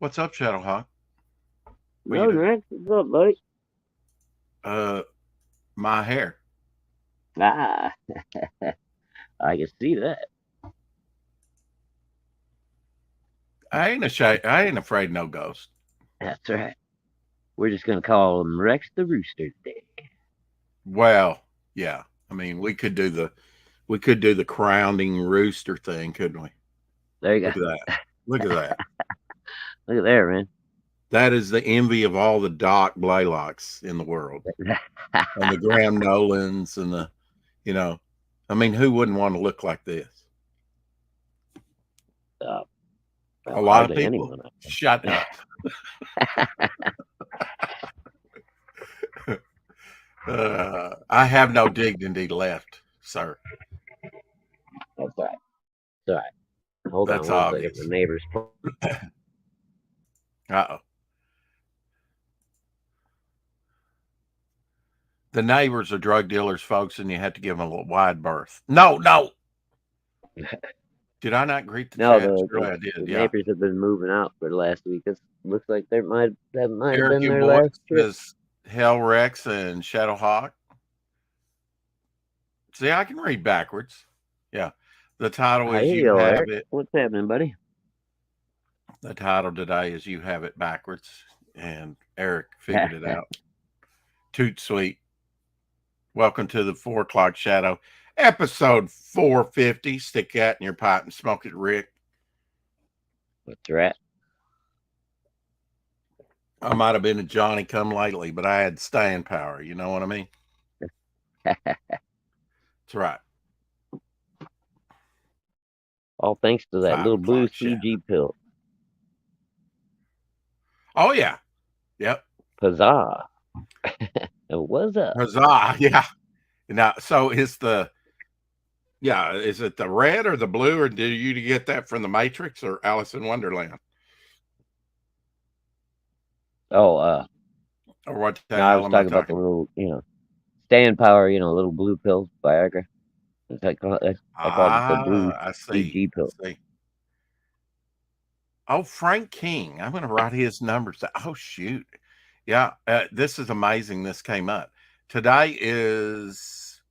What's up, Shadowhawk? What you No, doing? Rex, what's up, buddy? Uh, my hair. Ah, I can see that. I ain't afraid of no ghost. That's right. We're just gonna call him Rex the Rooster today. Well, yeah. I mean, we could do the crowning rooster thing, couldn't we? There you Look at that. go. Look at that. Look at there, man. That is the envy of all the Doc Blaylocks in the world, and the Graham Nolans, and you know, I mean, who wouldn't want to look like this? uh, A well, lot of hardly people. anyone. Shut up. I have no dignity left, sir. That's all right. It's all right. Hold on That's one second. The obvious. neighbors. Uh-oh. The neighbors are drug dealers, folks, and you have to give them a little wide berth. No, no. Did I not greet the No, chat? the, Surely the I did. the Yeah. neighbors have been moving out for the last week. It looks like that might have Eric, been you their boys, last trip. is Hell Rex and Shadowhawk. See, I can read backwards. Yeah. The title I is hear You you, Have Eric. It. What's happening, buddy? The title today is You Have It Backwards. And Eric figured it out. Toot sweet. Welcome to the 4 o'clock shadow, episode 450. Stick that in your pipe and smoke it, Rick. What's right? I might have been a Johnny come lately, but I had staying power. You know what I mean? That's right. All thanks to that Five little blue o'clock shadow. CG pill. Oh, yeah. Yep. Huzzah! What's up? Huzzah. Yeah. Now, so is it the red or the blue, or did you get that from the Matrix or Alice in Wonderland? Oh, Or what the no, I hell was am I talking about the talking? little, staying power, little blue pills, Viagra. I called it the blue I see. CG I pill. see. Oh, Frank King. I'm going to write his numbers down. Oh, shoot. Yeah, this is amazing. This came up. Today is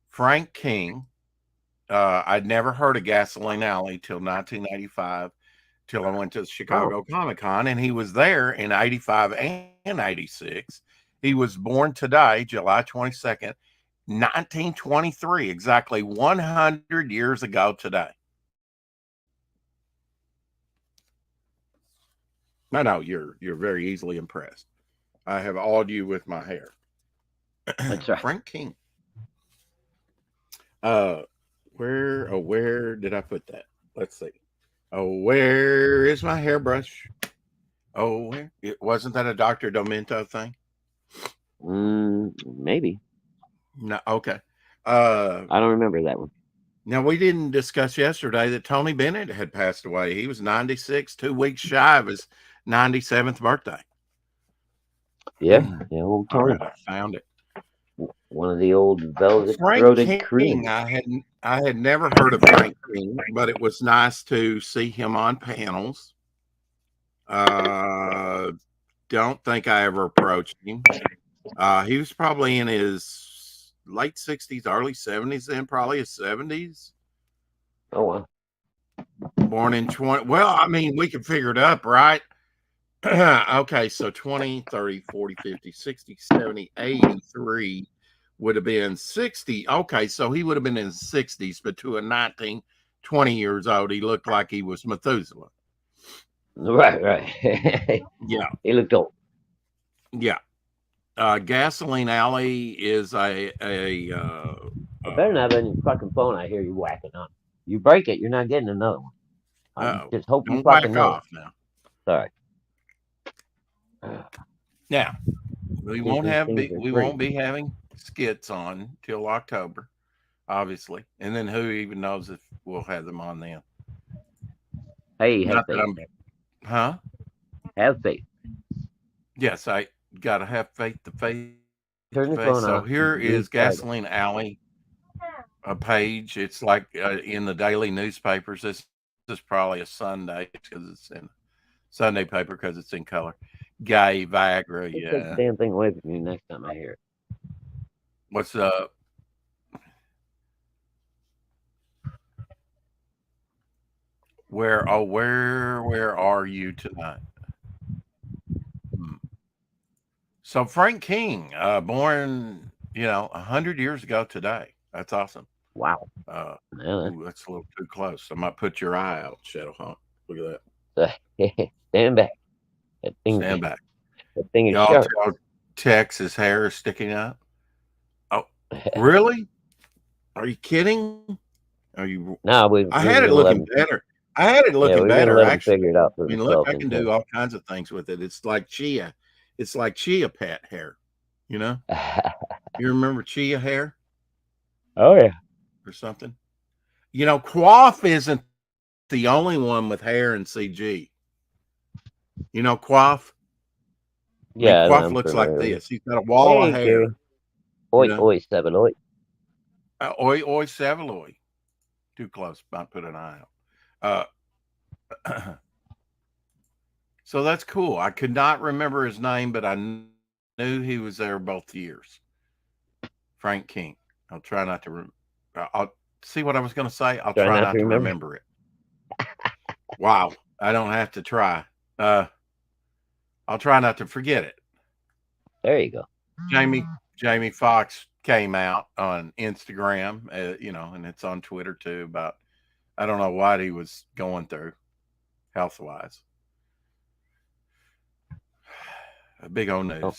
Frank King. I'd never heard of Gasoline Alley till 1985, till I went to the Oh, Chicago Comic Con, and he was there in 85 and 86. He was born today, July 22nd, 1923, exactly 100 years ago today. No, you're very easily impressed. I have awed you with my hair. that's right. Frank King. Uh, where did I put that? Let's see. Oh, where is my hairbrush? Oh, where? Wasn't that a Dr. Domento thing? Maybe. No, okay. I don't remember that one. Now we didn't discuss yesterday that Tony Bennett had passed away. He was 96, 2 weeks shy of his 97th birthday. Yeah, old All Tony. right, I found it. One of the old velvet Frank throated King, crooners. I had never heard of Frank King, but it was nice to see him on panels. Uh, don't think I ever approached him. He was probably in his late 60s, early 70s, then probably his 70s. Oh, wow. Born in 20. Well, I mean, we can figure it up, right? Okay, so 20, 30, 40, 50, 60, 70, 83 would have been 60. Okay, so he would have been in his 60s, but to a 19, 20 years old, he looked like he was Methuselah. Right. Yeah, He looked old. yeah. Gasoline Alley is It better not be on your fucking phone. I hear you whacking on. You break it, you're not getting another one. I just hope you don't fucking whack know it. off now. Sorry. Now, we Things are won't free. be having skits on till October, obviously, and then who even knows if we'll have them on then? Hey, have Not that faith. I'm, huh? Have faith. Yes, I gotta have faith to face to Turn your face. phone So off. here is Read title. Gasoline Alley, a page. It's like in the daily newspapers. This is probably a Sunday because it's in Sunday paper because it's in color. Gay, Viagra, Take the yeah. damn thing away from you next time I hear it. What's up? Where are you tonight? Hmm. So Frank King, born 100 years ago today. That's awesome. Wow. Ooh, that's a little too close. I might put your eye out, Shadowhawk. Look at that. Stand back. Stand back. That thing is Y'all sharp. tell Tex his hair is sticking out. Oh, really? Are you kidding? Are you? No, we I were had it gonna let looking him. better. I had it Yeah, we looking were gonna better, let him figure actually. it out for I mean, look, himself I can until. do all kinds of things with it. It's like chia. It's like chia pet hair. You know? You remember chia hair Oh yeah. or something? Quaff isn't the only one with hair in CG. Quaff? I mean, Yeah, Quaff I'm looks like familiar with it. this. He's got a wall of Hey, hair, Gary. you Oi, know? oi, Savaloy. Oi Savaloy. Too close. Might put an eye out. So that's cool. I could not remember his name, but I knew he was there both years. Frank King. I'll try not to. I'll see what I was going to say. I'll try not to remember it. Wow. I don't have to try. I'll try not to forget it. There you go. Jamie Foxx came out on Instagram, and it's on Twitter too about I don't know what he was going through health wise. Big old news. Oh,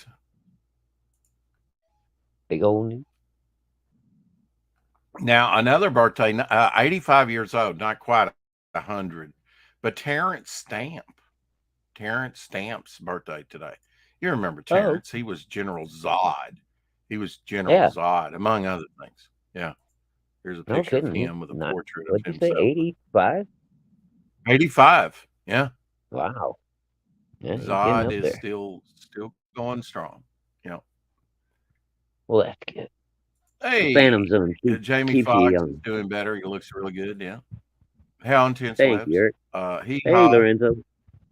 big old news. Now another birthday, 85 years old, not quite 100, but Terrence Stamp's birthday today. You remember Terrence? He was General Zod. Yeah. Zod, among other things. Yeah. Here's a No picture of kidding. him with a Not. portrait of What'd you say? himself. 85. 85. Yeah. Wow. Yeah, he's getting Zod up is there. still going strong. Yeah. Well, that's good. The Hey, Phantom Zone Jamie keeps you Foxx is young. doing better. He looks really good. Yeah. How intense Thank you, lives. Eric. Hee Hey, Haw. Lorenzo.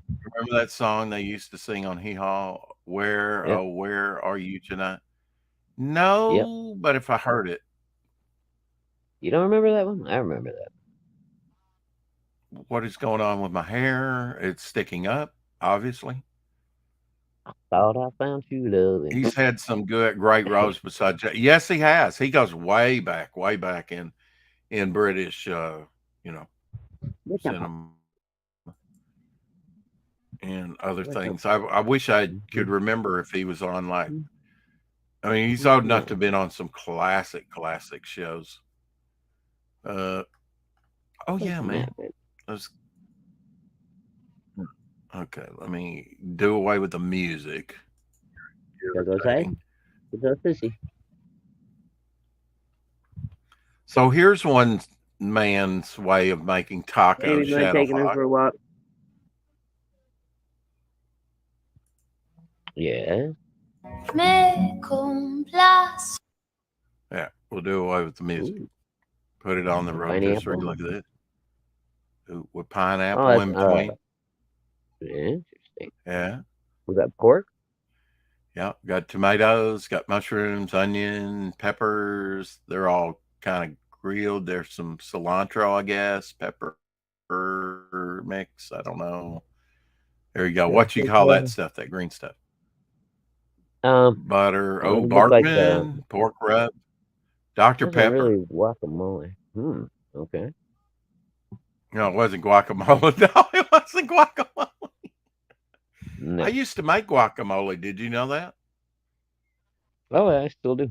Remember that song they used to sing on Hee Haw? Where, Yep. oh, where are you tonight? Yep. No, but if I heard it. You don't remember that one? I remember that. What is going on with my hair? It's sticking up, obviously. I thought I found true love. He's had some great roles besides. Yes, he has. He goes way back in British, cinema and other things. I wish I could remember if he was on like. I mean, he's old enough to have been on some classic shows. Oh yeah, man. Okay, let me do away with the music. Irritating. So here's one man's way of making tacos. Maybe mind taking her for a walk. Yeah. Yeah, we'll do away with the music. Ooh. Put it on the rotisserie. Look at this. Ooh, with pineapple in between. Interesting. Yeah. Was that pork? Yeah. Got tomatoes, got mushrooms, onion, peppers. They're all kind of grilled. There's some cilantro, I guess, pepper mix. I don't know. There you go. What you call that stuff? That green stuff? Butter. Oh, Barkman, like pork rub, Dr. Pepper. Really guacamole. Okay. No, it wasn't guacamole. No, it wasn't guacamole. No. I used to make guacamole. Did you know that? Oh, I still do.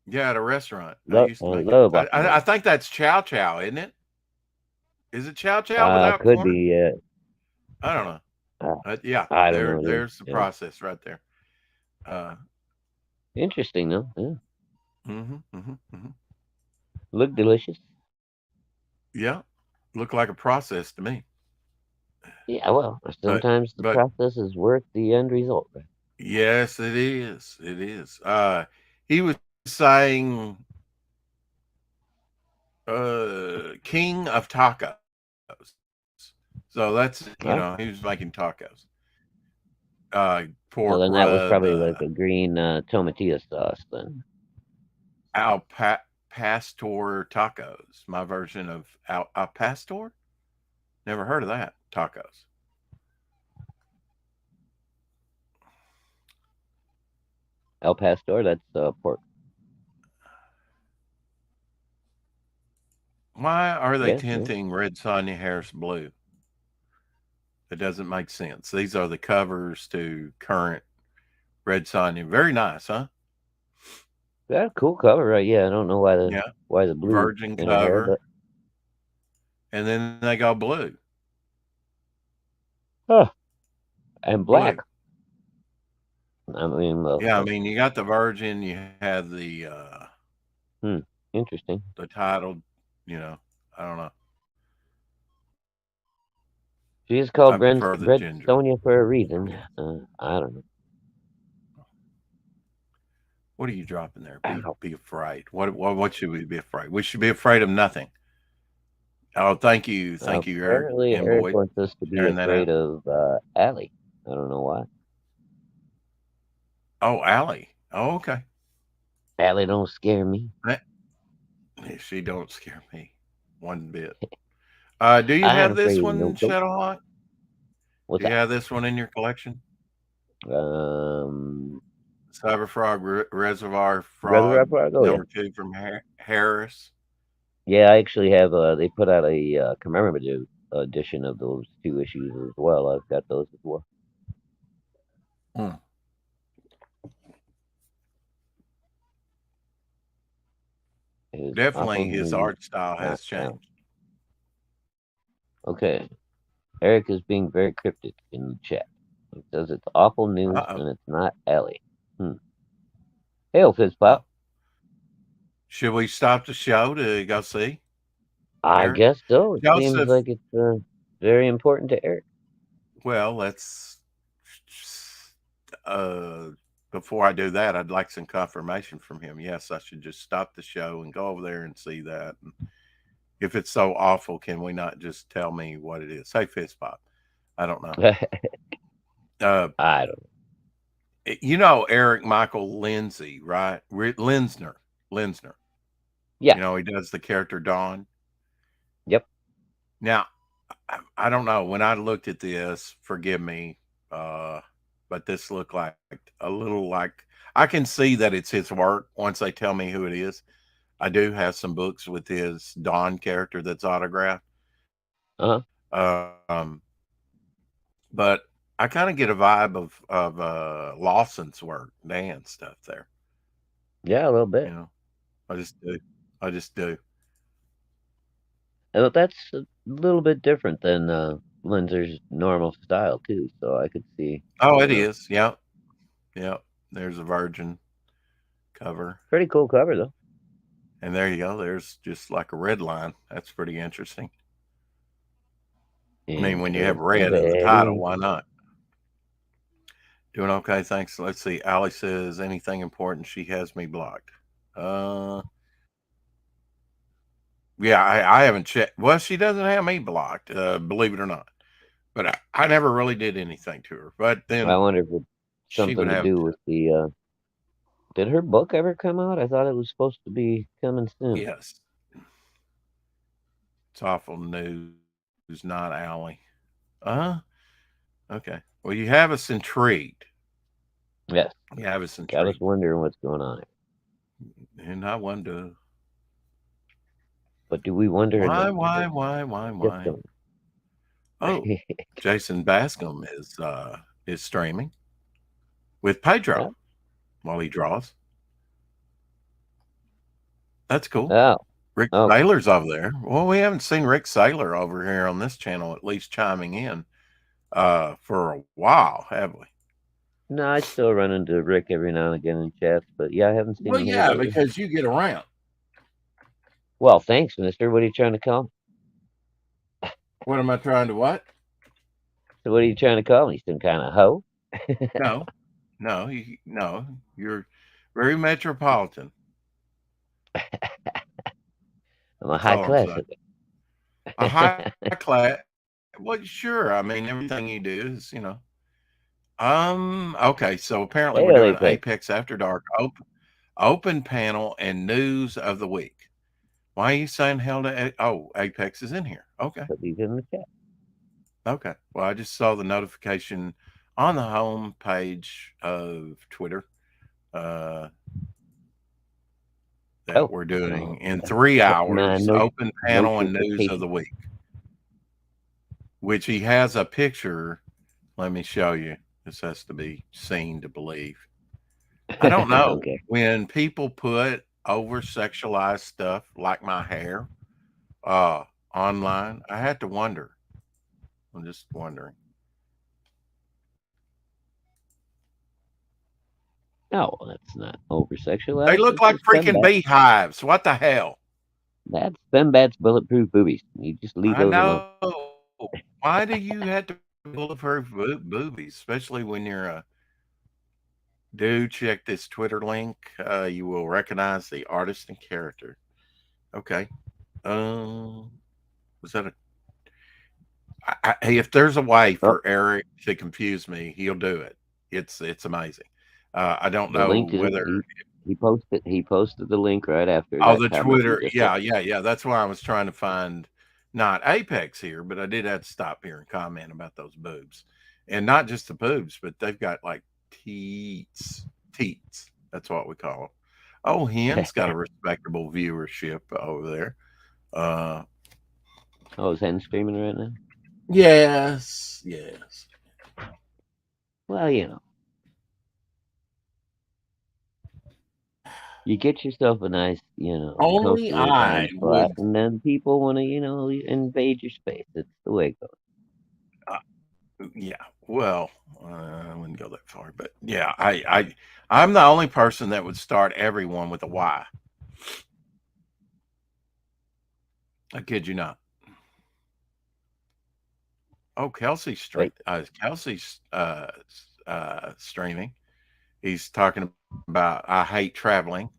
Yeah, at a restaurant. I used to make it. I think that's chow chow, isn't it? Is it chow chow without could corn? be. I don't know. Yeah, I don't know. There's the process right there. Interesting, though. Yeah. Look delicious. Yeah, look like a process to me. Yeah, well, sometimes the process is worth the end result. Right? Yes, it is. It is. He was saying, King of Tacos. So that's Well, he was making tacos. so Pork then that was rub, probably like a green tomatillo sauce then. al pastor tacos. My version of al pastor. Never heard of that tacos. El pastor, that's pork. Why are they Yeah, yeah. tinting Red Sonja Harris blue? It doesn't make sense. These are the covers to current Red Sonja. Very nice, huh? Got a cool cover, right? Yeah, I don't know Yeah. why the blue Virgin in her hair, cover. but And then they go blue. huh, and black. Blue. I mean, well, Yeah, I mean you got the Virgin, you have hmm, interesting. the title, I don't know. She is I called prefer the Red ginger. Sonja for a reason. I don't know. What are you dropping there? Ow. Be afraid. What should we be afraid? We should be afraid of nothing. Oh, thank you, Eric Apparently, M. Eric Boyd, wants us to be sharing that out. afraid of Allie. I don't know why. Oh, Allie. Oh, okay. Allie don't scare me. That- She don't scare me one bit. Do you I ain't have this afraid of one, no ghost. Shadowhawk? What's Do you that? have this one in your collection? Um, Cyber Frog Reservoir Reservoir Frog Frog? Oh, yeah. #2 from Harris. Yeah, I actually have, they put out a commemorative edition of those two issues as well. I've got those as well. Hmm. His awful Definitely his news art style not has found. changed. Okay. Eric is being very cryptic in the chat. He says it's awful news Uh-oh. and it's not Ellie. Hail, Oh. Fizzpop. Should we stop the show to go see I Eric? guess so. It seems Joseph, like it's very important to Eric. well, let's uh before I do that, I'd like some confirmation from him. Yes, I should just stop the show and go over there and see that. And if it's so awful, can we not just tell me what it is? Hey, Fist Pop. I don't know. I don't Eric Michael Lindsay, right? Linsner. Yeah. He does the character Don. Yep. Now, I don't know. When I looked at this, forgive me, but this looked like a little like I can see that it's his work once they tell me who it is. I do have some books with his Don character that's autographed. Uh-huh. But I kind of get a vibe of Lawson's work, Dan stuff there. Yeah, a little bit. I just do. I just do. But that's a little bit different than Linzer's normal style too, so I could see. Oh, it is. Yep. Yep. There's a Virgin cover. Pretty cool cover though. And there you go. There's just like a red line. That's pretty interesting. I mean, when you have red in the title, why not? Doing okay, thanks. Let's see. Allie says anything important. She has me blocked. Yeah, I haven't checked. Well, she doesn't have me blocked, believe it or not. But I never really did anything to her. But then I wonder if it's something to do with the. Did her book ever come out? I thought it was supposed to be coming soon. Yes. It's awful news, not Allie. Okay. Well, you have us intrigued. Yes. You have us intrigued. I was wondering what's going on here. And I wonder. But do we wonder enough? Why? Oh, Jason Bascom is streaming with Pedro while he draws. That's cool. Oh. Rick Saylor's over there. Well, we haven't seen Rick Saylor over here on this channel, at least chiming in for a while, have we? No, I still run into Rick every now and again in chats, but yeah, I haven't seen him. Well, yeah, because you get around. Well, thanks, mister. What are you trying to call me? What am I trying to what? So what are you trying to call me? Some kind of hoe? No, you're very metropolitan. I'm a high class. A high class. Well, sure. I mean, everything you do is, Okay, so apparently we're Hail doing Apex. Apex After Dark, open panel, and news of the week. Why are you saying hell to? Oh, Apex is in here. Okay. Because he's in the chat. Okay. Well, I just saw the notification on the home page of Twitter that we're doing in 3 hours open panel and news of the week, which he has a picture. Let me show you. This has to be seen to believe. I don't know. Okay. When people put over sexualized stuff like my hair online, I had to wonder. I'm just wondering. No, that's not over sexualized. They look like freaking beehives. What the hell? That's Fembat's bulletproof boobies. You just leave those alone. Why do you have to bulletproof boobies, especially when you're a dude? Check this Twitter link. You will recognize the artist and character. Okay. Was that a? Hey, if there's a way for Eric to confuse me, he'll do it. It's amazing. I don't know whether he posted the link right after. Oh, the Twitter. Yeah. That's why I was trying to find not Apex here, but I did have to stop here and comment about those boobs. And not just the boobs, but they've got like teats. That's what we call them. Oh, Hen's got a respectable viewership over there. Is Hen streaming right now? Yes. Well, you get yourself a nice, only I would, and then people want to, invade your space. It's the way it goes. Yeah. Well, I wouldn't go that far, but yeah, I'm the only person that would start everyone with a Y. I kid you not. Oh, Kelsey's streaming. He's talking about I hate traveling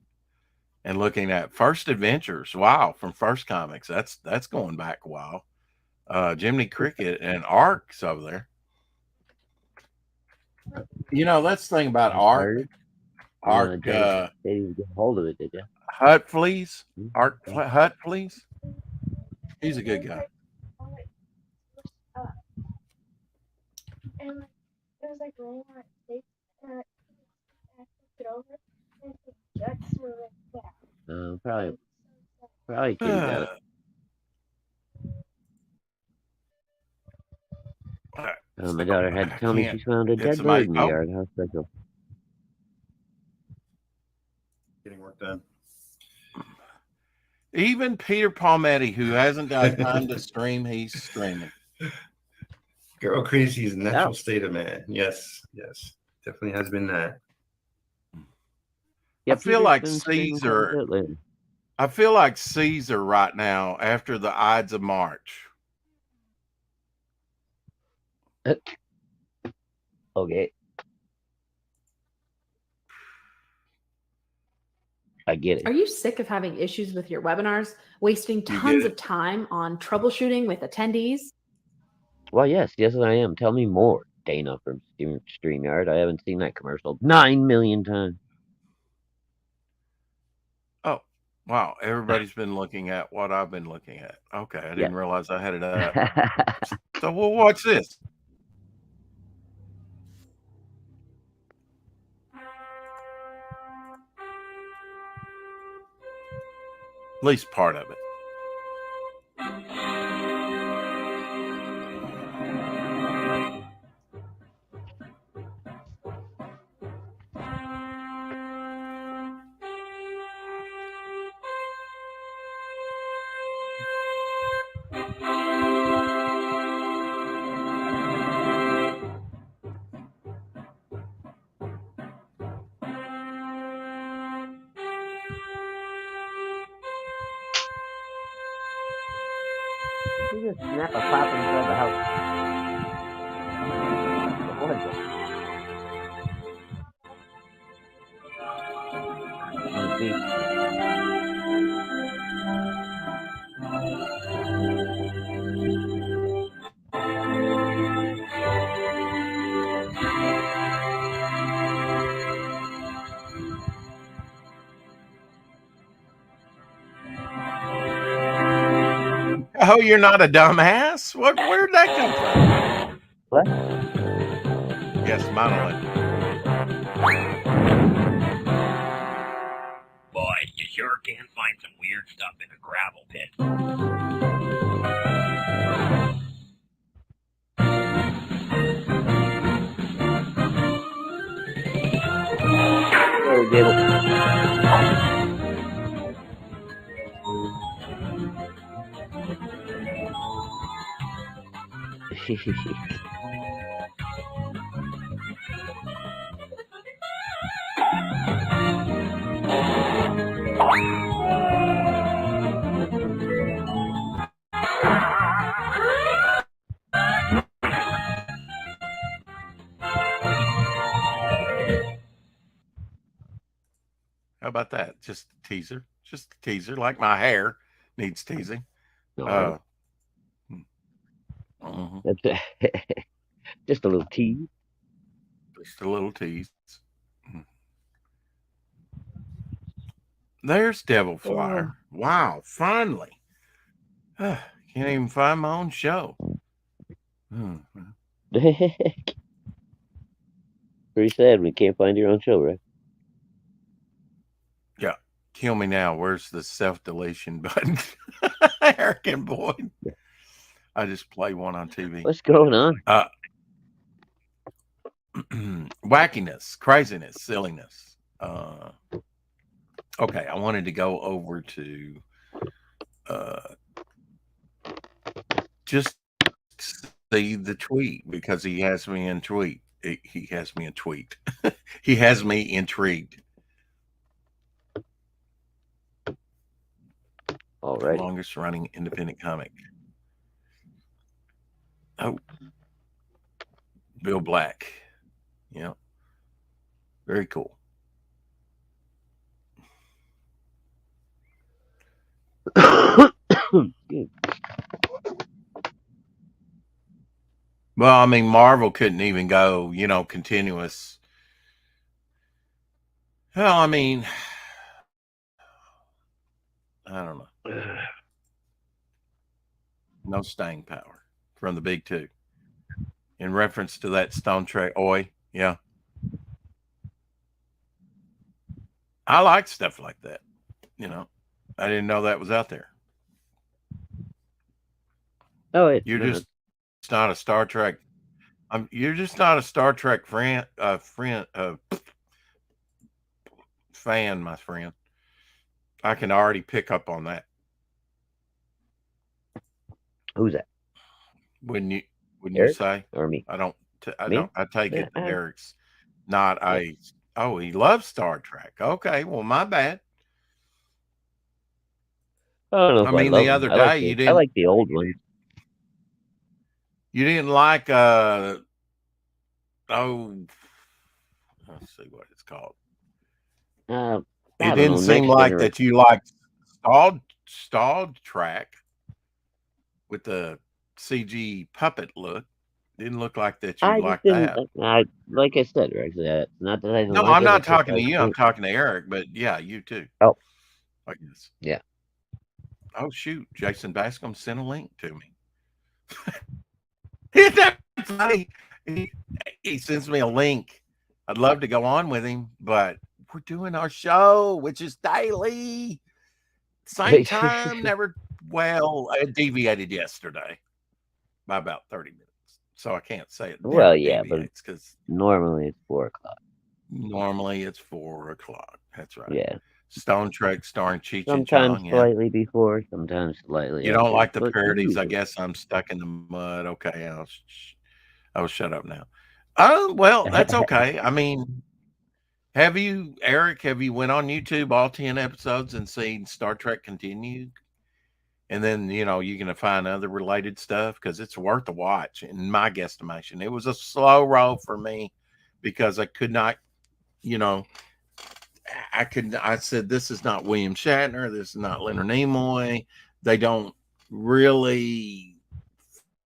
and looking at First Adventures. Wow, from First Comics. That's going back a while. Jiminy Cricket and Ark's over there. That's the thing about Ark. Ark. They didn't get a hold of it, did you? Hut Fleas. Hut Fleas. He's a good guy. And it was like rolling on its face, and I over, and the jets were like that. Probably Kitty got it. My daughter had to tell me she found a dead bird in the yard. How special. Getting work done. Even Peter Palmetti, who hasn't got time to stream, he's streaming. Girl crazy is a natural state of man. Yes. Definitely has been that. I feel like Caesar. I feel like Caesar right now after the Ides of March. Okay. I get it. Are you sick of having issues with your webinars, wasting tons of time on troubleshooting with attendees? Well, yes, I am. Tell me more, Dana from StreamYard. I haven't seen that commercial 9 million times. Oh, wow. Everybody's been looking at what I've been looking at. Okay, I didn't realize I had it up. So we'll watch this. At least part of it. You just snap a pop inside the house. What is it? Oh, you're not a dumbass? Where'd that come from? What? Yes, monolith. Boy, you sure can find some weird stuff in a gravel pit. Oh, Gable. How about that? Just a teaser. Just a teaser. Like my hair needs teasing. No, Mhm. that's just a little tease. Just a little tease. There's Devil Flyer. Wow, finally. Can't even find my own show. Pretty sad when you can't find your own show, right? Yeah. Kill me now. Where's the self-deletion button? Eric and Boyd. I just play one on TV. What's going on? Wackiness, craziness, silliness. Okay, I wanted to go over to just see the tweet because he has me in tweet. He has me in tweet. He has me intrigued. All The right. longest running independent comic. Oh, Bill Black. Yeah. Very cool. Well, I mean, Marvel couldn't even go, continuous. Well, I mean, I don't know. No staying power from the big two. In reference to that Stone Trek, yeah. I like stuff like that. I didn't know that was out there. Oh, You're just not a Star Trek. You're just not a Star Trek fan, my friend. I can already pick up on that. Who's that? Wouldn't you Eric say? or me? I don't. Me? I take it Yeah, Eric's not a. Oh, he loves Star Trek. Okay, well, my bad. I don't know if I mean, love the them. other I like day the, you I didn't. like the old ones. You didn't like let's see what it's called. It didn't seem like that you liked stalled track with the CG puppet look. Didn't look like that you liked that. Like I said, Rex, not that I don't No, like I'm it, not it's just talking to you. I'm talking to Eric, but yeah, you too. Oh. I guess. Yeah. Oh, shoot. Jason Bascom sent a link to me. Isn't that funny? He sends me a link. I'd love to go on with him, but we're doing our show, which is daily. Same time, never. Well, I deviated yesterday by about 30 minutes. So I can't say it. Well, yeah, but because normally it's 4 o'clock. Normally it's 4 o'clock. That's right. Yeah. Stone Trek starring Cheech and Sometimes Chong. slightly before, sometimes slightly You don't after, like the but parodies. I usually. guess I'm stuck in the mud. Okay, I'll shut up now. Oh, well, that's okay. I mean, Eric, have you went on YouTube all 10 episodes and seen Star Trek Continue? And then, you're going to find other related stuff because it's worth a watch in my guesstimation. It was a slow roll for me because I could not, I said, this is not William Shatner. This is not Leonard Nimoy. They don't really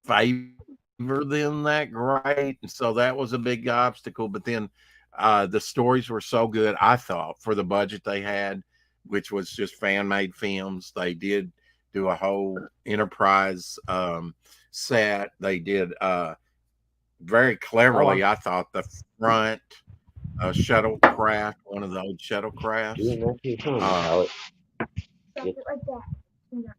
favor them that great. And so that was a big obstacle. But then the stories were so good, I thought, for the budget they had, which was just fan-made films. They did do a whole Enterprise set. They did very cleverly, I thought, the front shuttlecraft, one of the old shuttlecrafts. Doing that to your phone, Alex. Something like that. You know.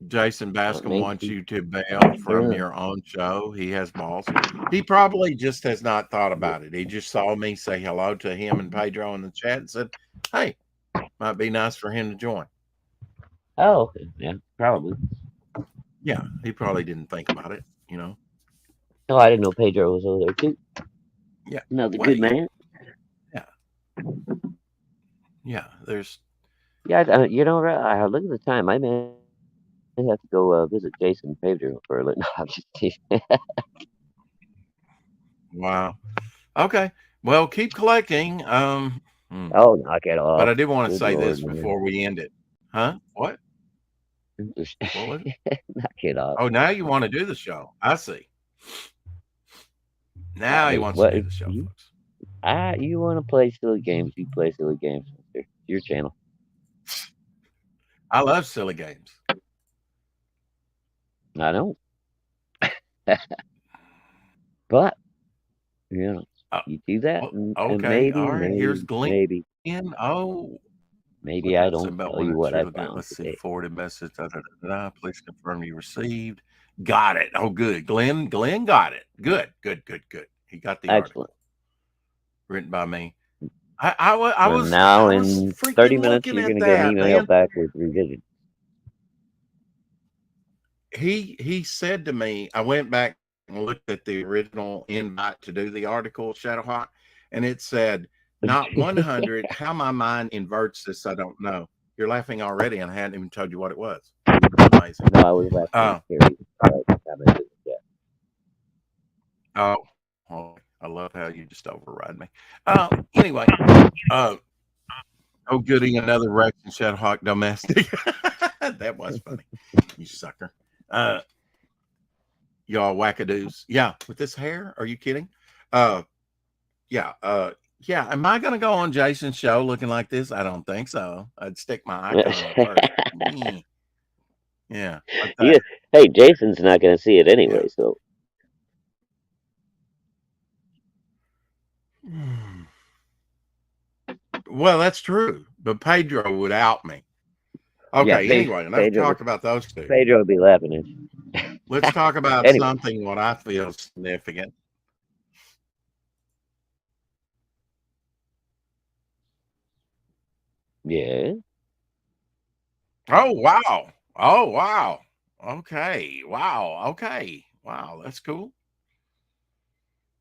Jason Bascom Maybe. wants you to bail from Yeah. your own show. He has balls. He probably just has not thought about it. He just saw me say hello to him and Pedro in the chat and said, hey, might be nice for him to join. Oh, okay. Yeah, probably. Yeah, he probably didn't think about it, you know. Oh, I didn't know Pedro was over there too. Yeah. Another good man. Yeah, there's. Yeah, you know, I look at the time. I may have to go visit Jason and Pedro for a little. No, I'm just kidding. Wow. Okay. Well, keep collecting. Oh, knock it off. But I did want to Good say Lord, this before we end it. Huh? What? What was it? Knock it off. Oh, now you want to do the show. I see. Now he wants to do the show, folks. You want to play silly games, you play silly games. It's your channel. I love silly games. I know. But, you know, you do that, and Okay. maybe, All right. Here's Glenn. maybe, Oh. maybe I don't tell you what I found Let's today. see. Forwarded message. Please confirm you received. Got it. Oh, good. Glenn got it. Good. He got the article written by me. I was now in freaking 30 minutes looking you're at going to get an email man. back with revision. He said to me, I went back and looked at the original invite to do the article, Shadowhawk, and it said, not 100. How my mind inverts this, I don't know. You're laughing already, and I hadn't even told you what it was. Amazing. No, I was laughing. Oh, I love how you just override me. Anyway, oh, goody, another Rex and Shadowhawk domestic. That was funny, you sucker. Y'all wackadoos. Yeah, with this hair, are you kidding? Yeah. Am I gonna go on Jason's show looking like this? I don't think so. I'd stick my icon on first. Yeah. Yeah. Hey, Jason's not gonna see it anyway, so. Well, that's true, but Pedro would out me. Okay, anyway, enough talk about those two. Pedro would be laughing at you. Let's talk about something what I feel significant. Yeah. Oh, wow. Oh, wow. Okay. Wow. Okay. Wow. That's cool.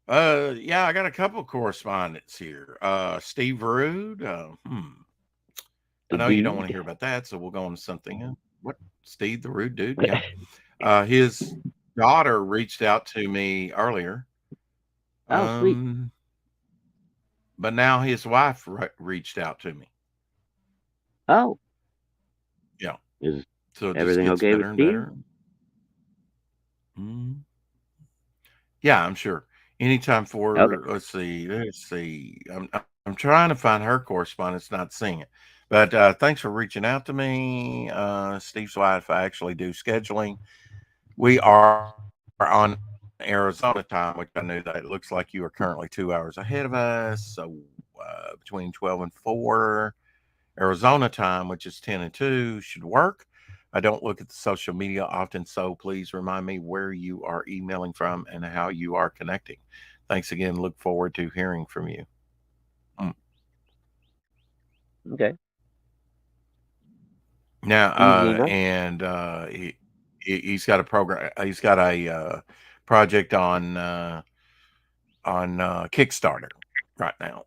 Yeah, I got a couple of correspondents here. Steve Rude. I know you don't want to hear about that, so we'll go on to something else. What? Steve the Rude Dude? Yeah. His daughter reached out to me earlier. Oh, sweet. But now his wife reached out to me. Oh. Yeah. So everything okay with Steve? Yeah, I'm sure. Anytime for let's see. I'm trying to find her correspondence, not seeing it. But thanks for reaching out to me. Steve's wife, I actually do scheduling. We are on Arizona time, which I knew that it looks like you are currently 2 hours ahead of us. So between 12 and 4 Arizona time, which is 10 and 2, should work. I don't look at the social media often, so please remind me where you are emailing from and how you are connecting. Thanks again. Look forward to hearing from you. Okay. Now, he's got a program. He's got a project on Kickstarter right now.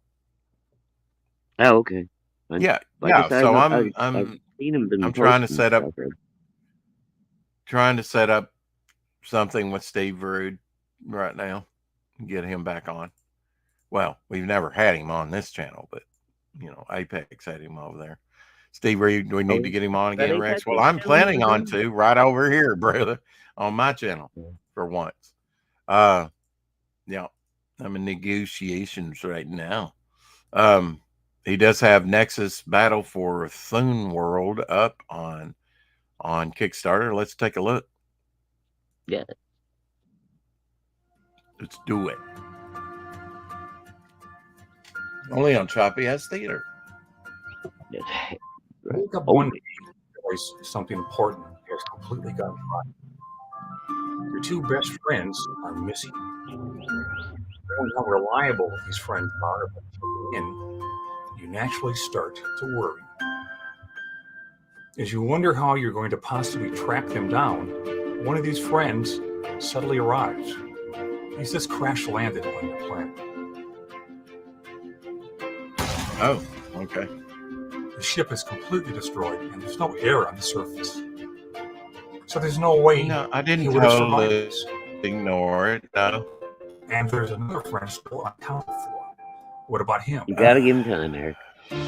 Oh, okay. Yeah. So I'm trying to set up something with Steve Rude right now. Get him back on. Well, we've never had him on this channel, but Apex had him over there. Steve Reed, do we need to get him on again, Rex? Well, I'm planning on to right over here, brother, on my channel for once. Yeah, I'm in negotiations right now. He does have Nexus Battle for Thune World up on on Kickstarter. Let's take a look. Yeah. Let's do it. Only on Choppy Ass Theater. Wake up one day, realize something important has completely gone wrong. Your two best friends are missing. Knowing how reliable these friends are, and you naturally start to worry. As you wonder how you're going to possibly track them down, one of these friends suddenly arrives. He's just crash landed on your planet. Oh, okay. The ship is completely destroyed, and there's no air on the surface. So there's no way No, I didn't he would have survived totally this. ignore it. No. And there's another friend still unaccounted for. What about him? You gotta give him time, Eric.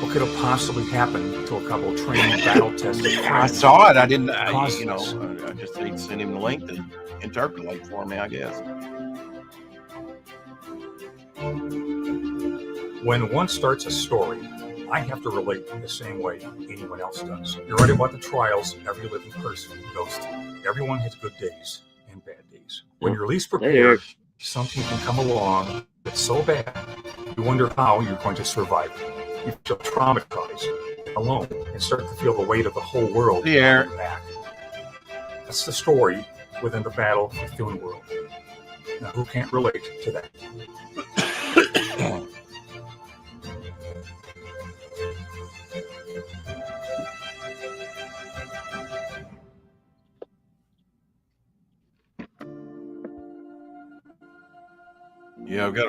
What could have possibly happened to a couple of trained, battle-tested I friends? saw it. I didn't, I just need to send him the link to interpolate for me, I guess. When one starts a story, I have to relate in the same way anyone else does. You're right about the trials every living person goes through. Everyone has good days and bad days. When you're least prepared, something can come along that's so bad, you wonder how you're going to survive it. You feel traumatized, alone, and start to feel the weight of the whole world on your back. That's the story within the battle of Thune World. Now, who can't relate to that? Yeah, I've got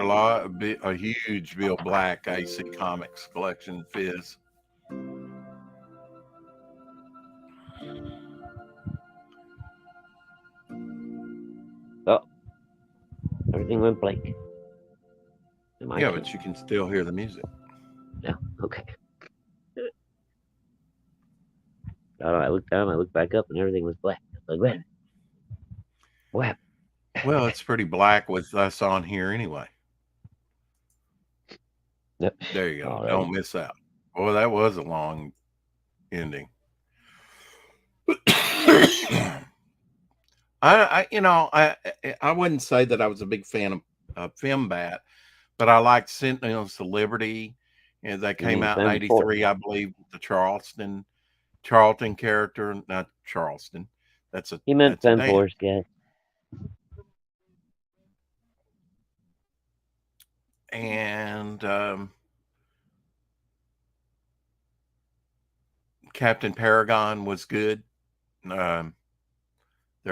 a huge Bill Black AC Comics collection, Fizz. Oh, everything went blank. Yeah, but you can still hear the music. Yeah, okay. I looked down, I looked back up, and everything was black. I was like, wait. What happened? Well, it's pretty black with us on here anyway. Yep. There you go. All right. Don't miss out. Well, that was a long ending. I wouldn't say that I was a big fan of Fembat, but I liked Sentinels of Liberty, and that came out in '83, I believe. The Charlton character, not Charleston. He meant Fem Force, guy. And Captain Paragon was good. Their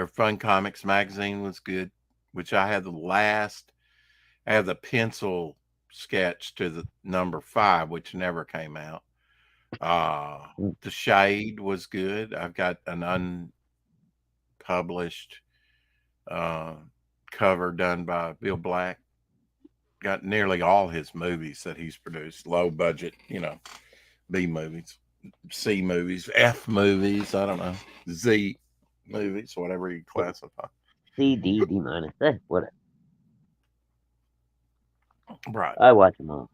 Fun Comics magazine was good, which I had I have the pencil sketch to the number 5, which never came out. The Shade was good. I've got an unpublished cover done by Bill Black. Got nearly all his movies that he's produced, low budget, B movies, C movies, F movies, I don't know, Z movies, whatever you classify. C, D, D minus, whatever. Right. I watch them all.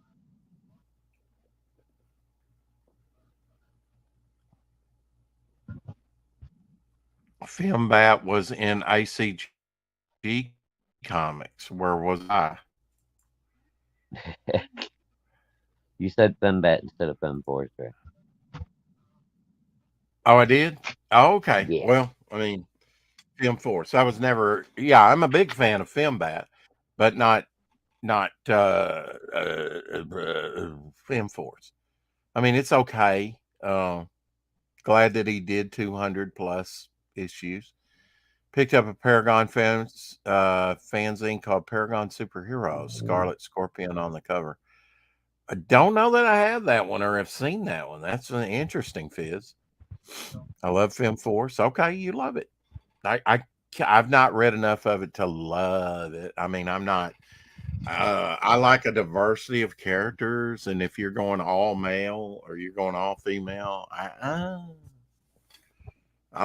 Fembat was in ACG Comics. Where was I? You said Fembat instead of Fem Force, right? Oh, I did? Oh, okay. Yeah. Well, I mean, Fem Force. I was never. Yeah, I'm a big fan of Fembat, but not Fem Force. I mean, it's okay. Glad that he did 200 plus issues. Picked up a Paragon fanzine called Paragon Superheroes, Scarlet Scorpion on the cover. I don't know that I have that one or have seen that one. That's an interesting, Fizz. I love Fem Force. Okay, you love it. I've not read enough of it to love it. I mean, I'm not. I like a diversity of characters, and if you're going all male or you're going all female, I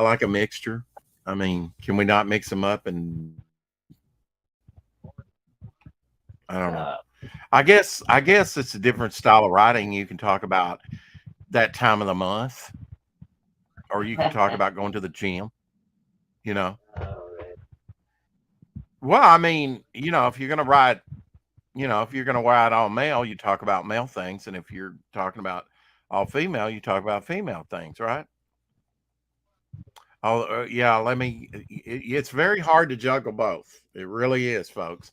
like a mixture. I mean, can we not mix them up? And I don't know. I guess it's a different style of writing. You can talk about that time of the month. or you could talk about going to the gym. You know. Well, I mean, if you're gonna ride, if you're gonna ride all male, you talk about male things, and if you're talking about all female, you talk about female things, right? Oh, yeah. It's very hard to juggle both. It really is, folks.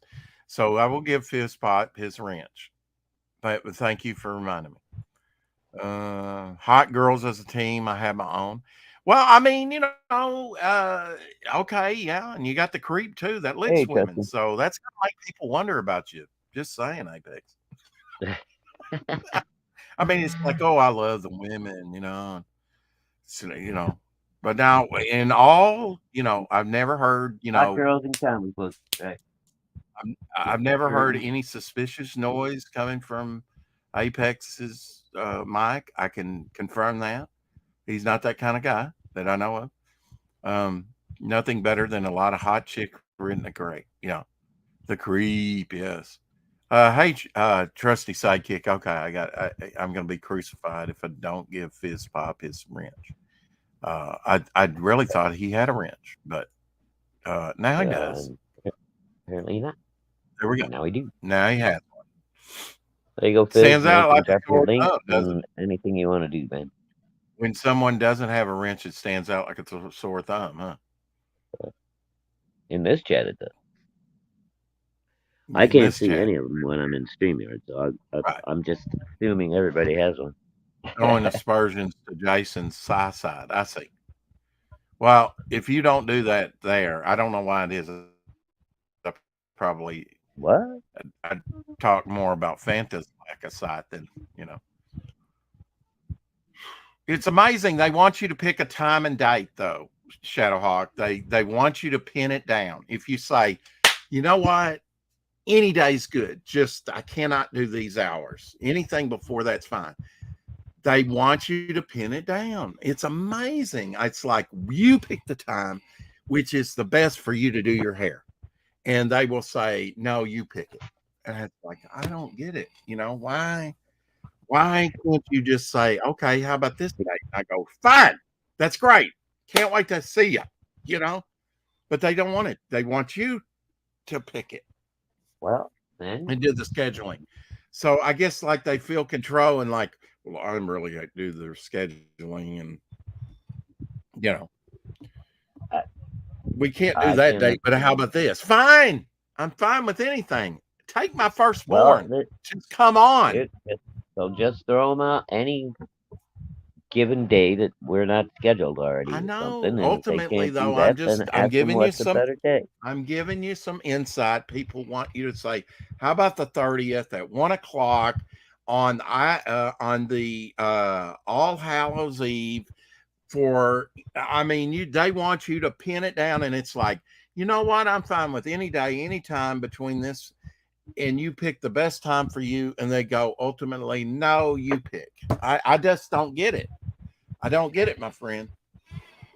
So I will give Fizzpot his wrench. But thank you for reminding me. Hot girls as a team. I have my own. Well, I mean, okay, yeah, and you got the creep too that licks Hey, women. Justin. So that's gonna make people wonder about you. Just saying, Apex. I mean, it's like, oh, I love the women, so. But now in all, I've never heard, Hot girls and comic books. Right. I've never heard any suspicious noise coming from Apex's mic. I can confirm that. He's not that kind of guy that I know of. Nothing better than a lot of hot chick in the gray. The creep, yes. Hey, trusty sidekick. Okay, I'm going to be crucified if I don't give Fizz Pop his wrench. I really thought he had a wrench, but now he does. Apparently not. There we go. Now we do. Now he has one. There you go, Fizz. Stands out like a sore link thumb, doesn't and anything you want to do, man. When someone doesn't have a wrench, it stands out like it's a sore thumb, huh? In this chat, it does. I can't see any of them when I'm in StreamYard, so I'm just assuming everybody has one. Throwing aspersions to Jason's side. I see. Well, if you don't do that there, I don't know why it is. Probably what? I'd talk more about Fanta's lack of sight than It's amazing. They want you to pick a time and date, though, Shadowhawk. They want you to pin it down. If you say, you know what, any day's good. Just I cannot do these hours. Anything before that's fine. They want you to pin it down. It's amazing. It's like you pick the time, which is the best for you to do your hair. And they will say, no, you pick it. And it's like, I don't get it. Why can't you just say, okay, how about this today? I go, fine. That's great. Can't wait to see you, But they don't want it. They want you to pick it. Well, then. And do the scheduling. So I guess like they feel control and like, well, I'm really going to do their scheduling and, we can't do that date, but how about this? Fine. I'm fine with anything. Take my firstborn. Well, just come on. So just throw them out any given day that we're not scheduled already. I know. And ultimately, though, I'm giving you some. I'm giving you some insight. People want you to say, "How about the 30th at 1:00 on the All Hallows Eve?" They want you to pin it down, and it's like, you know what? I'm fine with any day, any time between this, and you pick the best time for you. And they go, ultimately, no, you pick. I just don't get it. I don't get it, my friend.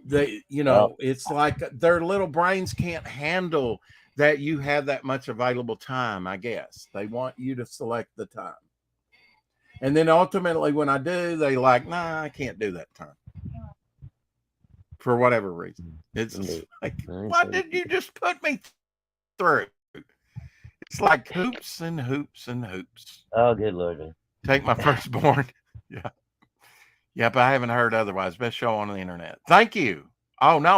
It's like their little brains can't handle that you have that much available time. I guess they want you to select the time, and then ultimately, when I do, they like, nah, I can't do that time. For whatever reason. It's like, what did you just put me through? It's like hoops and hoops and hoops. Oh, good Lord. Man. Take my firstborn. Yeah. Yep, I haven't heard otherwise. Best show on the internet. Thank you. Oh, no,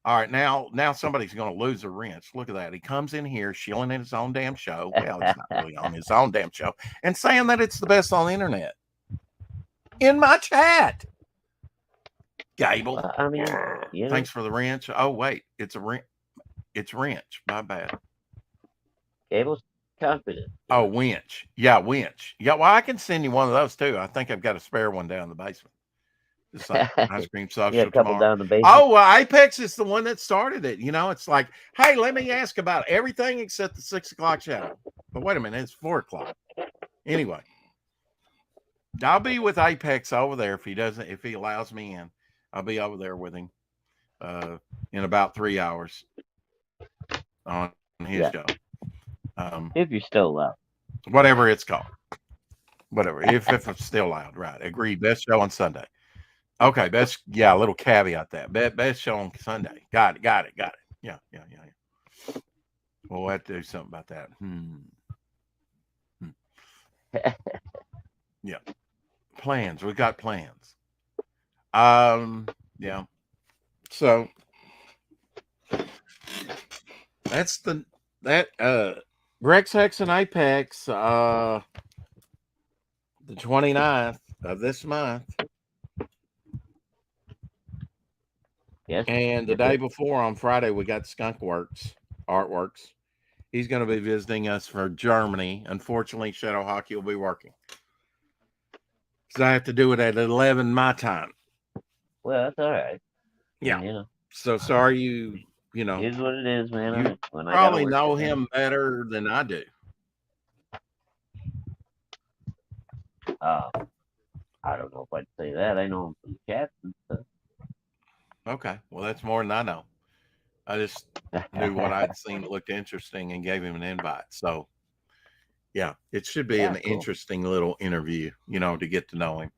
all right, now somebody's going to lose a wrench. Look at that. He comes in here shilling in his own damn show. Well, it's not really on his own damn show. And saying that it's the best on the internet. In my chat. Gable. Thanks for the wrench. Oh, wait. It's a wrench. It's wrench. My bad. Gable's confident. Oh, winch. Yeah, winch. Yeah, well, I can send you one of those, too. I think I've got a spare one down in the basement. It's like ice cream social a couple tomorrow. down the basement. Oh, Apex is the one that started it. It's like, hey, let me ask about everything except the 6:00 shadow. But wait a minute. It's 4:00. Anyway. I'll be with Apex over there if he allows me in. I'll be over there with him in about 3 hours on his show. If you're still allowed. Whatever it's called. Whatever. If it's still allowed. Right. Agreed. Best show on Sunday. Okay, best a little caveat that. Best show on Sunday. Got it. Yeah. We'll have to do something about that. Yeah. Plans. We got plans. Yeah. So that's Rex Hex and Apex, the 29th of this month. Yes. And the day before on Friday, we got Skunk Artworks. He's going to be visiting us for Germany. Unfortunately, Shadow Hockey will be working. Because I have to do it at 11 my time. Well, that's all right. Yeah. You know, So sorry you know. it is what it is, man. You When probably know him better than I do. I don't know if I'd say that. I know him from chats and stuff. Okay. Well, that's more than I know. I just knew what I'd seen that looked interesting and gave him an invite. So, yeah, it should be an interesting little interview, to get to know him.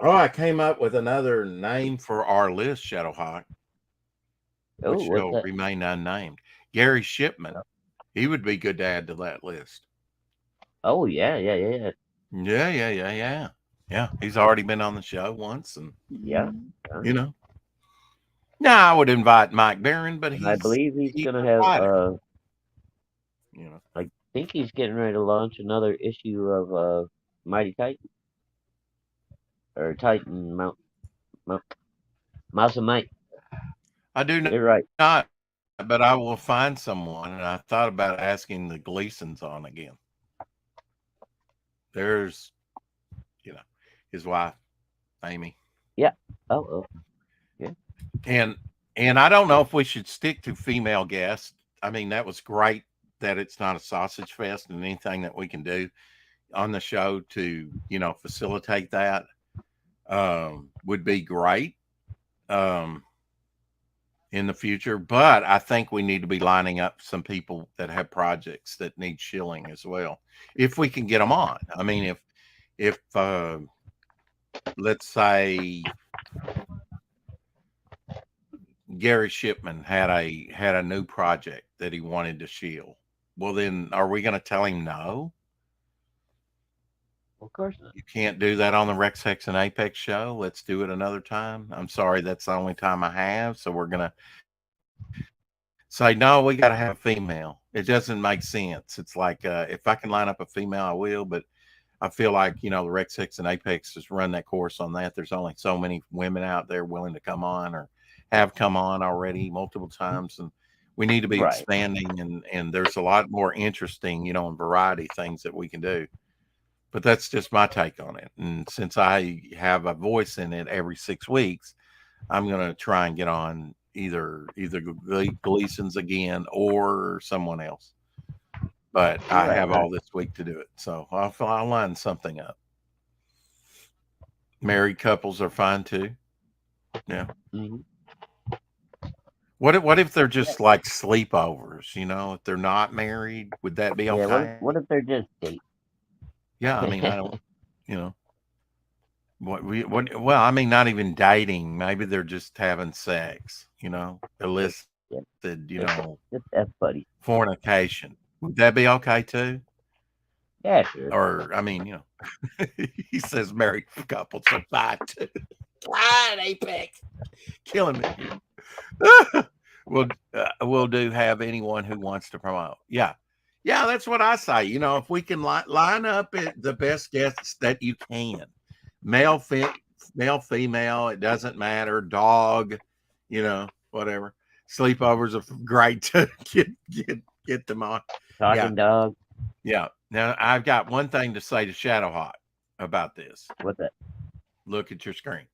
Oh, I came up with another name for our list, Shadowhawk, which will remain unnamed. Gary Shipman. He would be good to add to that list. Oh, yeah. Yeah, he's already been on the show once. And, yeah. Now I would invite Mike Barron, but I believe he's going to have, I think he's getting ready to launch another issue of Mighty Titan. Or Titan Mouse and Mike. I do know. You're right. Not, but I will find someone, and I thought about asking the Gleasons on again. There's, his wife, Amy. Yeah. Oh. Yeah. And I don't know if we should stick to female guests. I mean, that was great that it's not a sausage fest, and anything that we can do on the show to, facilitate that would be great in the future. But I think we need to be lining up some people that have projects that need shilling as well, if we can get them on. I mean, if let's say Gary Shipman had a new project that he wanted to shield, well, then are we going to tell him no? Of course not. You can't do that on the Rex Hex and Apex show. Let's do it another time. I'm sorry, that's the only time I have. So we're going to say, no, we got to have a female. It doesn't make sense. It's like, if I can line up a female, I will. But I feel like, the Rex Hex and Apex just run that course on that. There's only so many women out there willing to come on or have come on already multiple times. And we need to be expanding. And there's a lot more interesting, and variety things that we can do. But that's just my take on it. And since I have a voice in it every 6 weeks, I'm going to try and get on either Gleason's again or someone else. But I have all this week to do it. So I'll line something up. Married couples are fine too. Yeah. Mm-hmm. What if they're just like sleepovers, if they're not married, would that be okay? What if they're just dating? Yeah, I mean, I don't, well, I mean, not even dating. Maybe they're just having sex, illicit, Just F buddy. Fornication. Would that be okay too? Yeah, sure. Or, I mean, he says married couples are fine too. Fine, Apex. Killing me. We'll do have anyone who wants to promote. Yeah. Yeah, that's what I say. If we can line up the best guests that you can, male, female, it doesn't matter. Dog, whatever. Sleepovers are great to get them on. Talking dog. Yeah. Now I've got one thing to say to Shadowhawk about this. What's that? Look at your screen.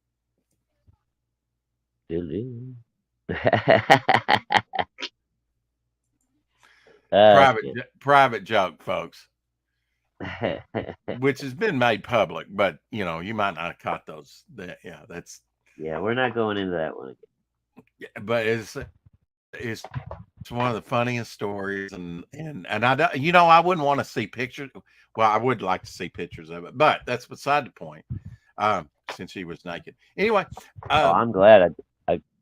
Private joke, folks, which has been made public, but you might not have caught those. We're not going into that one again. Yeah, but it's one of the funniest stories, and I I wouldn't want to see pictures. Well, I would like to see pictures of it, but that's beside the point. since she was naked. Anyway, Oh, I'm glad.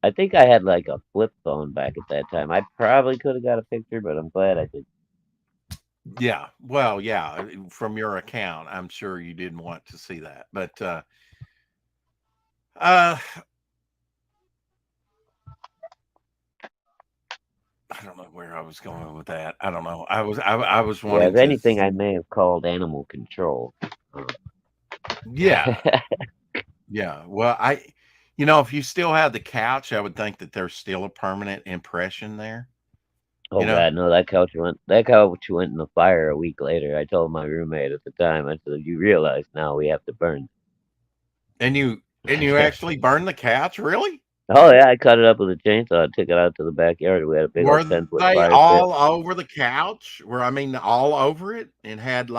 I think I had like a flip phone back at that time. I probably could have got a picture, but I'm glad I did. yeah, well, yeah, from your account, I'm sure you didn't want to see that, but I don't know where I was going with that. I don't know. I was Yeah, wanting if to. anything, I may have called animal control. Yeah, yeah. Well, if you still have the couch, I would think that there's still a permanent impression there. Oh God, no! That couch went in the fire a week later. I told my roommate at the time. I said, "You realize now we have to burn." And you actually burned the couch, really? Oh yeah, I cut it up with a chainsaw. Took it out to the backyard. We had a big Were old 10-foot they fire pit. all over the couch? All over it, and had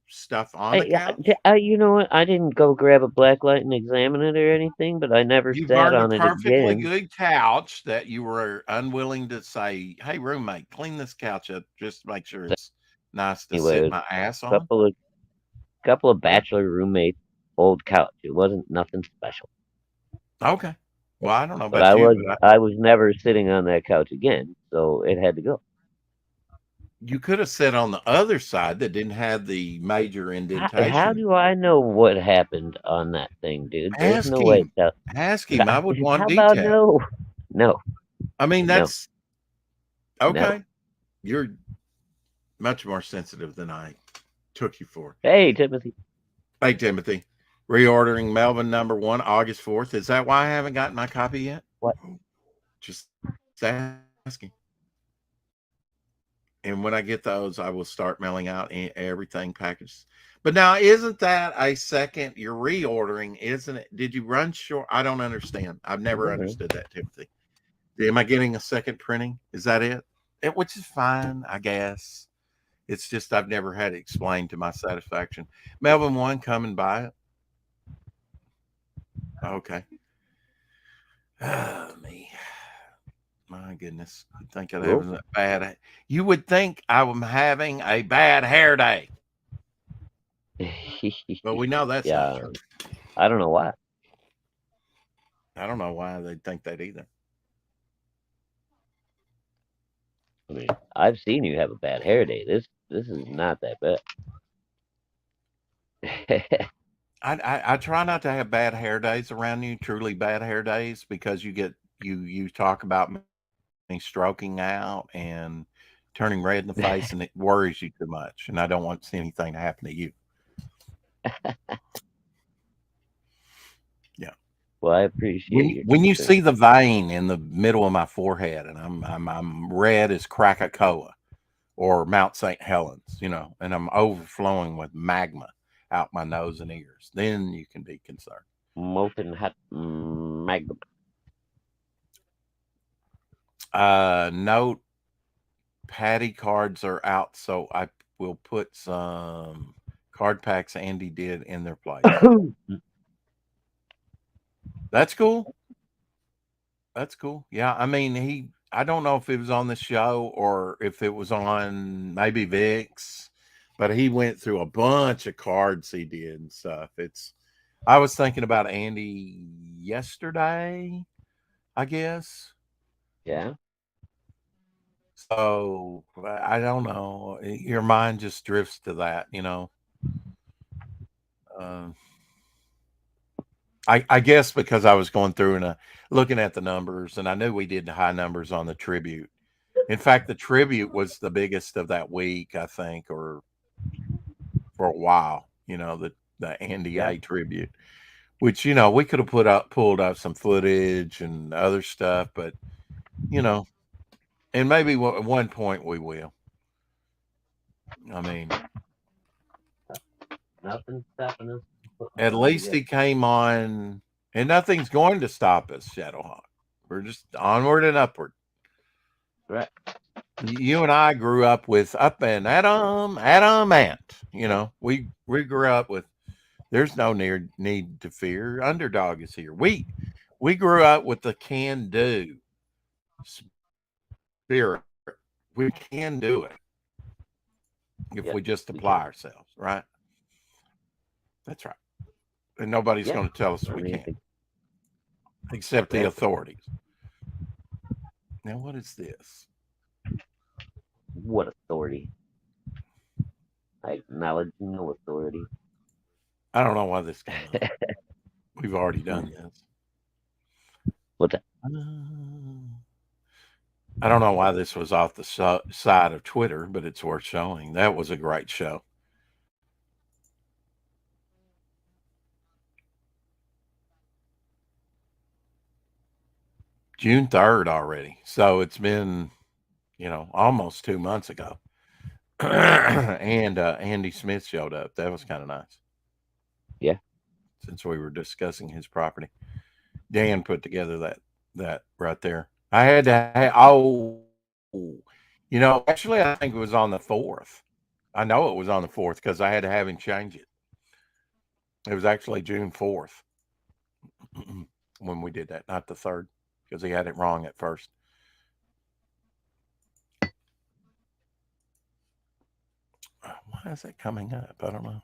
stuff on the couch? You know what? I didn't go grab a black light and examine it or anything, but I never You sat burned a on it perfectly again. good couch that you were unwilling to say, "Hey, roommate, clean this couch up just to make sure it's nice to Anyway, sit it was my ass a on." couple of bachelor roommates, old couch. It wasn't nothing special. Okay. Well, I don't know But about you, but I was never sitting on that couch again, so it had to go. you could have sat on the other side that didn't have the major indentation. How do I know what happened on that thing, dude? There's Ask no way. him. Ask him. I would want How about detail. no? I mean, No. that's okay. No. You're much more sensitive than I took you for. Hey, Timothy. Hey, Timothy. Reordering Melvin #1, August 4th. Is that why I haven't gotten my copy yet? What? Just asking. And when I get those, I will start mailing out everything packaged. But now, isn't that a second? You're reordering, isn't it? Did you run short? I don't understand. I've never understood that, Timothy. Am I getting a second printing? Is that it? Which is fine, I guess. It's just I've never had it explained to my satisfaction. Melvin 1, come and buy it. Okay. Me. My goodness. You'd think I'd have a bad. You would think I'm having a bad hair day. But we know that's not true. I don't know why. I don't know why they'd think that either. I mean, I've seen you have a bad hair day. This is not that bad. I try not to have bad hair days around you, truly bad hair days, because you talk about me stroking out and turning red in the face, and it worries you too much, and I don't want to see anything to happen to you. Yeah. Well, I appreciate when you see the vein in the middle of my forehead, and I'm red as Krakatoa or Mount St. Helens, and I'm overflowing with magma out my nose and ears, then you can be concerned. Molten hot magma. Note, Patty cards are out, so I will put some card packs Andy did in their place. That's cool. That's cool. Yeah, I mean, I don't know if it was on the show or if it was on maybe Vic's, but he went through a bunch of cards he did and stuff. I was thinking about Andy yesterday, I guess. Yeah. So I don't know. Your mind just drifts to that, I guess because I was going through and looking at the numbers, and I knew we did high numbers on the tribute. In fact, the tribute was the biggest of that week, I think, or for a while. The Andy A tribute, which we could have pulled up some footage and other stuff, but and maybe at one point we will. I mean, nothing's stopping us. At least he came on, and nothing's going to stop us, Shadowhawk. We're just onward and upward. Right. You and I grew up with Up and Adam Ant. We grew up with there's no need to fear. Underdog is here. We grew up with the can do spirit. We can do it if we just apply ourselves, right? That's right. And nobody's going to tell us we can't, except the authorities. Now, what is this? What authority? I acknowledge no authority. I don't know why this came up. We've already done this. What's that? I don't know why this was off the side of Twitter, but it's worth showing. That was a great show. June 3rd already. So it's been, almost 2 months ago. And Andy Smith showed up. That was kind of nice. Yeah. Since we were discussing his property. Dan put together that right there. I had to, actually I think it was on the 4th. I know it was on the 4th because I had to have him change it. It was actually June 4th when we did that, not the 3rd, because he had it wrong at first. Why is that coming up? I don't know.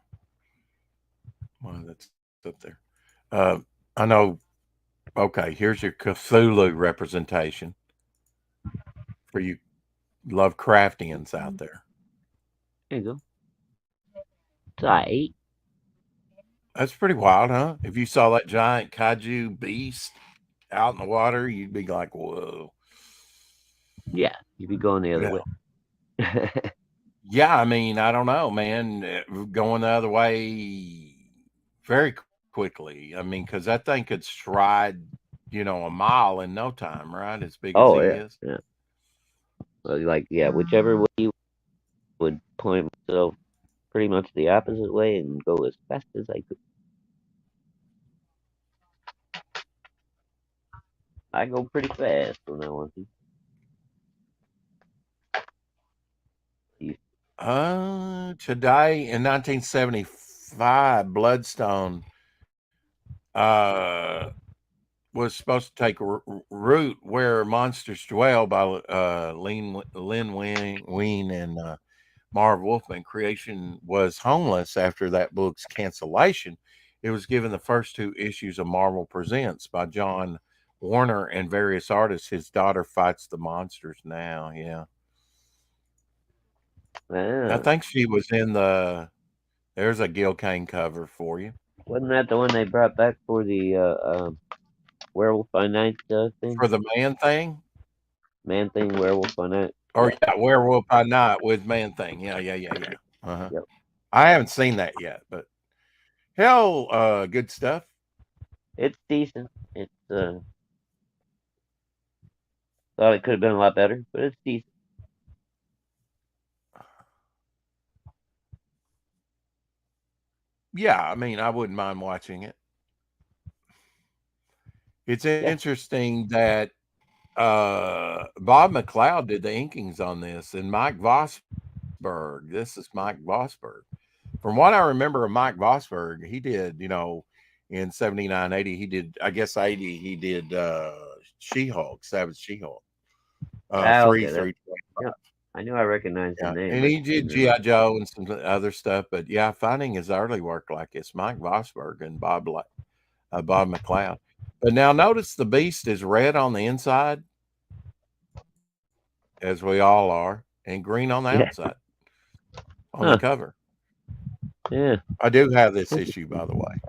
Why that's up there. I know. Okay, here's your Cthulhu representation for you Lovecraftians out there. There you go. It's all right. That's pretty wild, huh? If you saw that giant kaiju beast out in the water, you'd be like, whoa. Yeah, you'd be going the other way. Yeah, I mean, I don't know, man. Going the other way very quickly. I mean, because that thing could stride, a mile in no time, right? As big as he is. Yeah. Well, whichever way you would point myself pretty much the opposite way and go as fast as I could. I go pretty fast when I want to. Today in 1975, Bloodstone was supposed to take root where monsters dwell by Lynn Wein and Marv Wolfman. Creation was homeless after that book's cancellation. It was given the first 2 issues of Marvel Presents by John Warner and various artists. His daughter fights the monsters now. Yeah. I think she was in there's a Gil Kane cover for you. Wasn't that the one they brought back for the Werewolf by Night thing? For the Man Thing? Man Thing, Werewolf by Night. Or Werewolf by Night with Man Thing. Yeah. Uh-huh. Yep. I haven't seen that yet, but hell, good stuff. It's decent. It's thought it could have been a lot better, but it's decent. Yeah, I mean, I wouldn't mind watching it. It's interesting that Bob McLeod did the inkings on this, and Mike Vosberg. This is Mike Vosberg. From what I remember of Mike Vosberg, he did, in 79, 80, he did, I guess 80, he did She-Hulk, Savage She-Hulk. 3. Yeah. I knew I recognized the name. And he did G.I. Joe and some other stuff, but finding his early work like it's Mike Vosberg and Bob McLeod. But now notice the beast is red on the inside, as we all are, and green on the outside on the cover. Yeah. I do have this issue, by the way.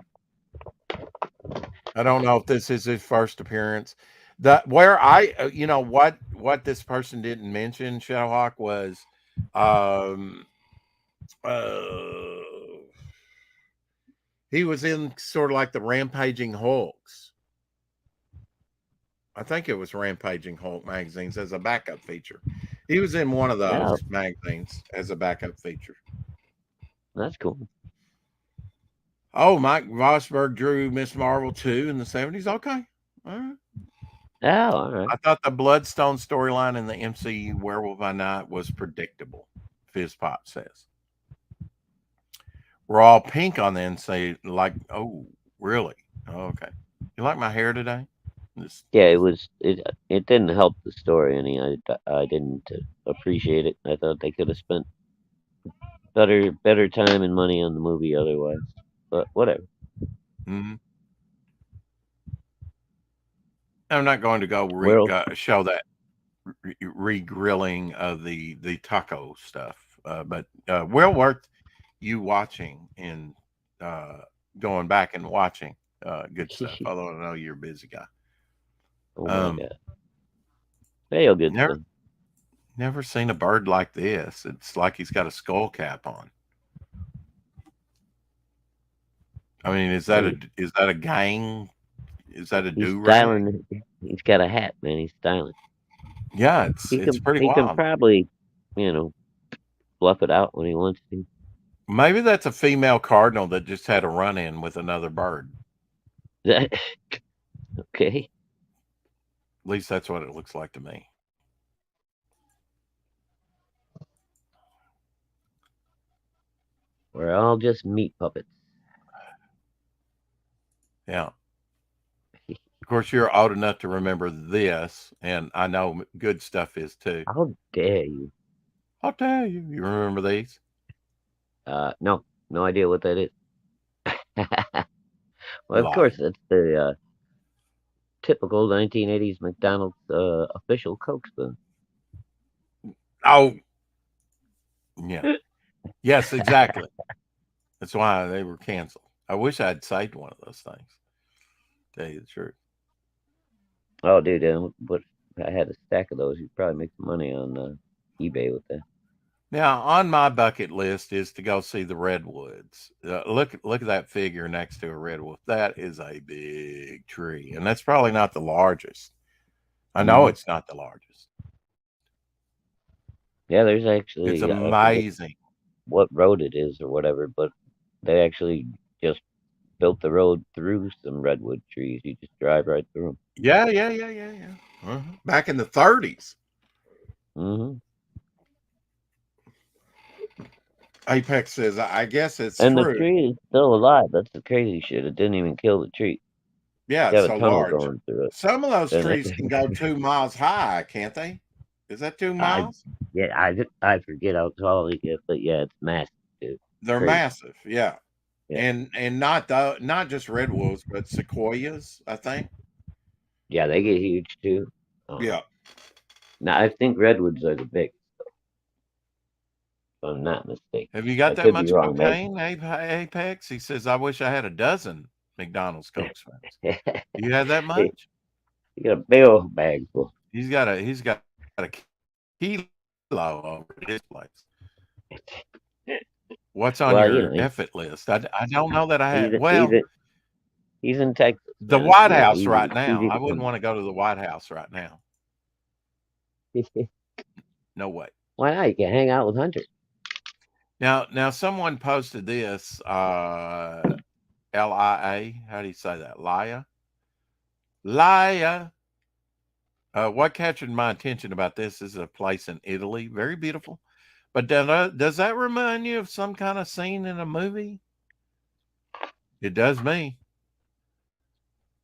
I don't know if this is his first appearance. Where I, what this person didn't mention, Shadowhawk, was he was in sort of like the Rampaging Hulks. I think it was Rampaging Hulk magazines as a backup feature. He was in one of those magazines as a backup feature. That's cool. Oh, Mike Vosberg drew Miss Marvel 2 in the 70s. Okay. All right. Oh, all right. I thought the Bloodstone storyline in the MCU Werewolf by Night was predictable, Fizzpop says. We're all pink on the inside, like, oh, really? Oh, okay. You like my hair today? Yeah, it didn't help the story any. I didn't appreciate it. I thought they could have spent better time and money on the movie otherwise. But whatever. Mm-hmm. I'm not going to go Well, show that re-grilling of the taco stuff, but well worth you watching and going back and watching good stuff. Although I know you're a busy guy. oh my God. Real good Never, stuff. never seen a bird like this. It's like he's got a skull cap on. I mean, is that a gang? Is that a He's do-rag? styling. He's got a hat, man. He's styling. Yeah, it's pretty He can wild. probably, fluff it out when he wants to. Maybe that's a female cardinal that just had a run-in with another bird. Okay. At least that's what it looks like to me. We're all just meat puppets. Yeah. Of course, you're old enough to remember this, and I know good stuff is too. How dare you? How dare you? You remember these? No idea what that is. Well, of course, that's the typical 1980s McDonald's official Coke spoon. Oh, yeah. Yes, exactly. That's why they were canceled. I wish I'd saved one of those things. Tell you the truth. Oh, dude, but I had a stack of those. You'd probably make some money on eBay with that. Now, on my bucket list is to go see the redwoods. Look at that figure next to a redwood. That is a big tree, and that's probably not the largest. I know it's not the largest. Yeah, there's actually. It's amazing. What road it is or whatever, but they actually just built the road through some redwood trees. You just drive right through them. Yeah. Back in the 30s. Mm-hmm. Apex says, I guess it's and true. The tree is still alive. That's the crazy shit. It didn't even kill the tree. Yeah, it's so large. Going through it. Some of those trees can go 2 miles high, can't they? Is that 2 miles? I forget how tall they get, but yeah, it's massive, dude. They're massive, yeah. And not just redwoods, but sequoias, I think. Yeah, they get huge too. Yeah. Now I think redwoods are the biggest, if I'm not mistaken. Have you got that much cocaine, Apex? He says, I wish I had a dozen McDonald's Coke spoons. You have that much? You got a big old bag full. He's got a kilo over his place. What's on your effort list? I don't know that I have. He's in Texas. The White House right now. I wouldn't want to go to the White House right now. No way. Why not? You can hang out with Hunter. Now someone posted this. LIA. How do you say that? Lia. What captured my attention about this is a place in Italy. Very beautiful. But does that remind you of some kind of scene in a movie? It does me.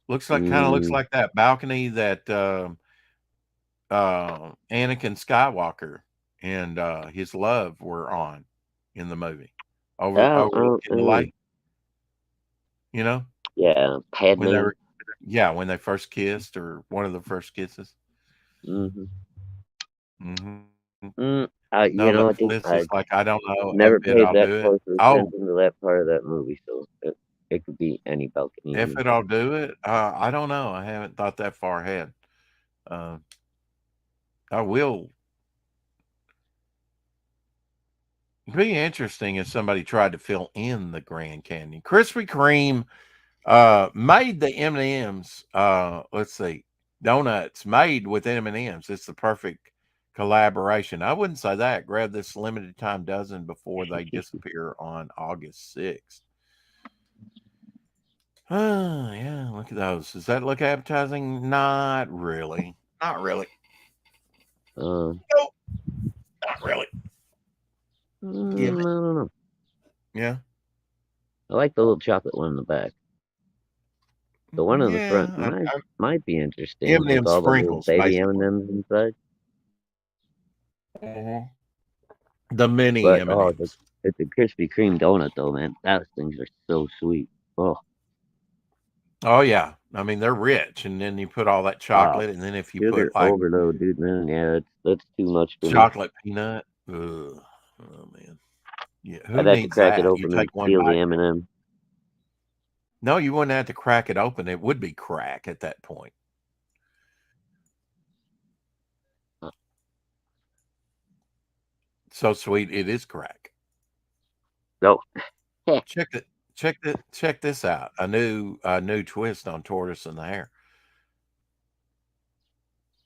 Kind of looks like that balcony that Anakin Skywalker and his love were on in the movie. Over in the lake. You know? Yeah, Padme. When they first kissed, or one of the first kisses. Mm-hmm. Mm-hmm. This is like, I don't know. Never paid that close attention to that part of that movie, so it could be any balcony. If it'll do it, I don't know. I haven't thought that far ahead. I will. It'd be interesting if somebody tried to fill in the Grand Canyon. Krispy Kreme made the M&Ms. Let's see, donuts made with M&Ms. It's the perfect collaboration. I wouldn't say that. Grab this limited time dozen before they disappear on August 6th. Yeah, look at those. Does that look appetizing? Not really. Not really. No, not really. I don't know. Yeah. I like the little chocolate one in the back. The one in the front might be interesting. M&M with all sprinkles, the baby M&Ms inside. The mini M&Ms. It's a Krispy Kreme donut, though, man. Those things are so sweet. Oh. Oh yeah, I mean they're rich, and then you put all that chocolate, and then if you Sugar put like overload, dude, man. Yeah, that's too much for me. chocolate peanut, ugh. Oh man, yeah, who I'd have to needs crack it that? You open and take one steal the bite. M&M. No, you wouldn't have to crack it open. It would be crack at that point. So sweet, it is crack. No. Check this out. A new twist on Tortoise and the Hare.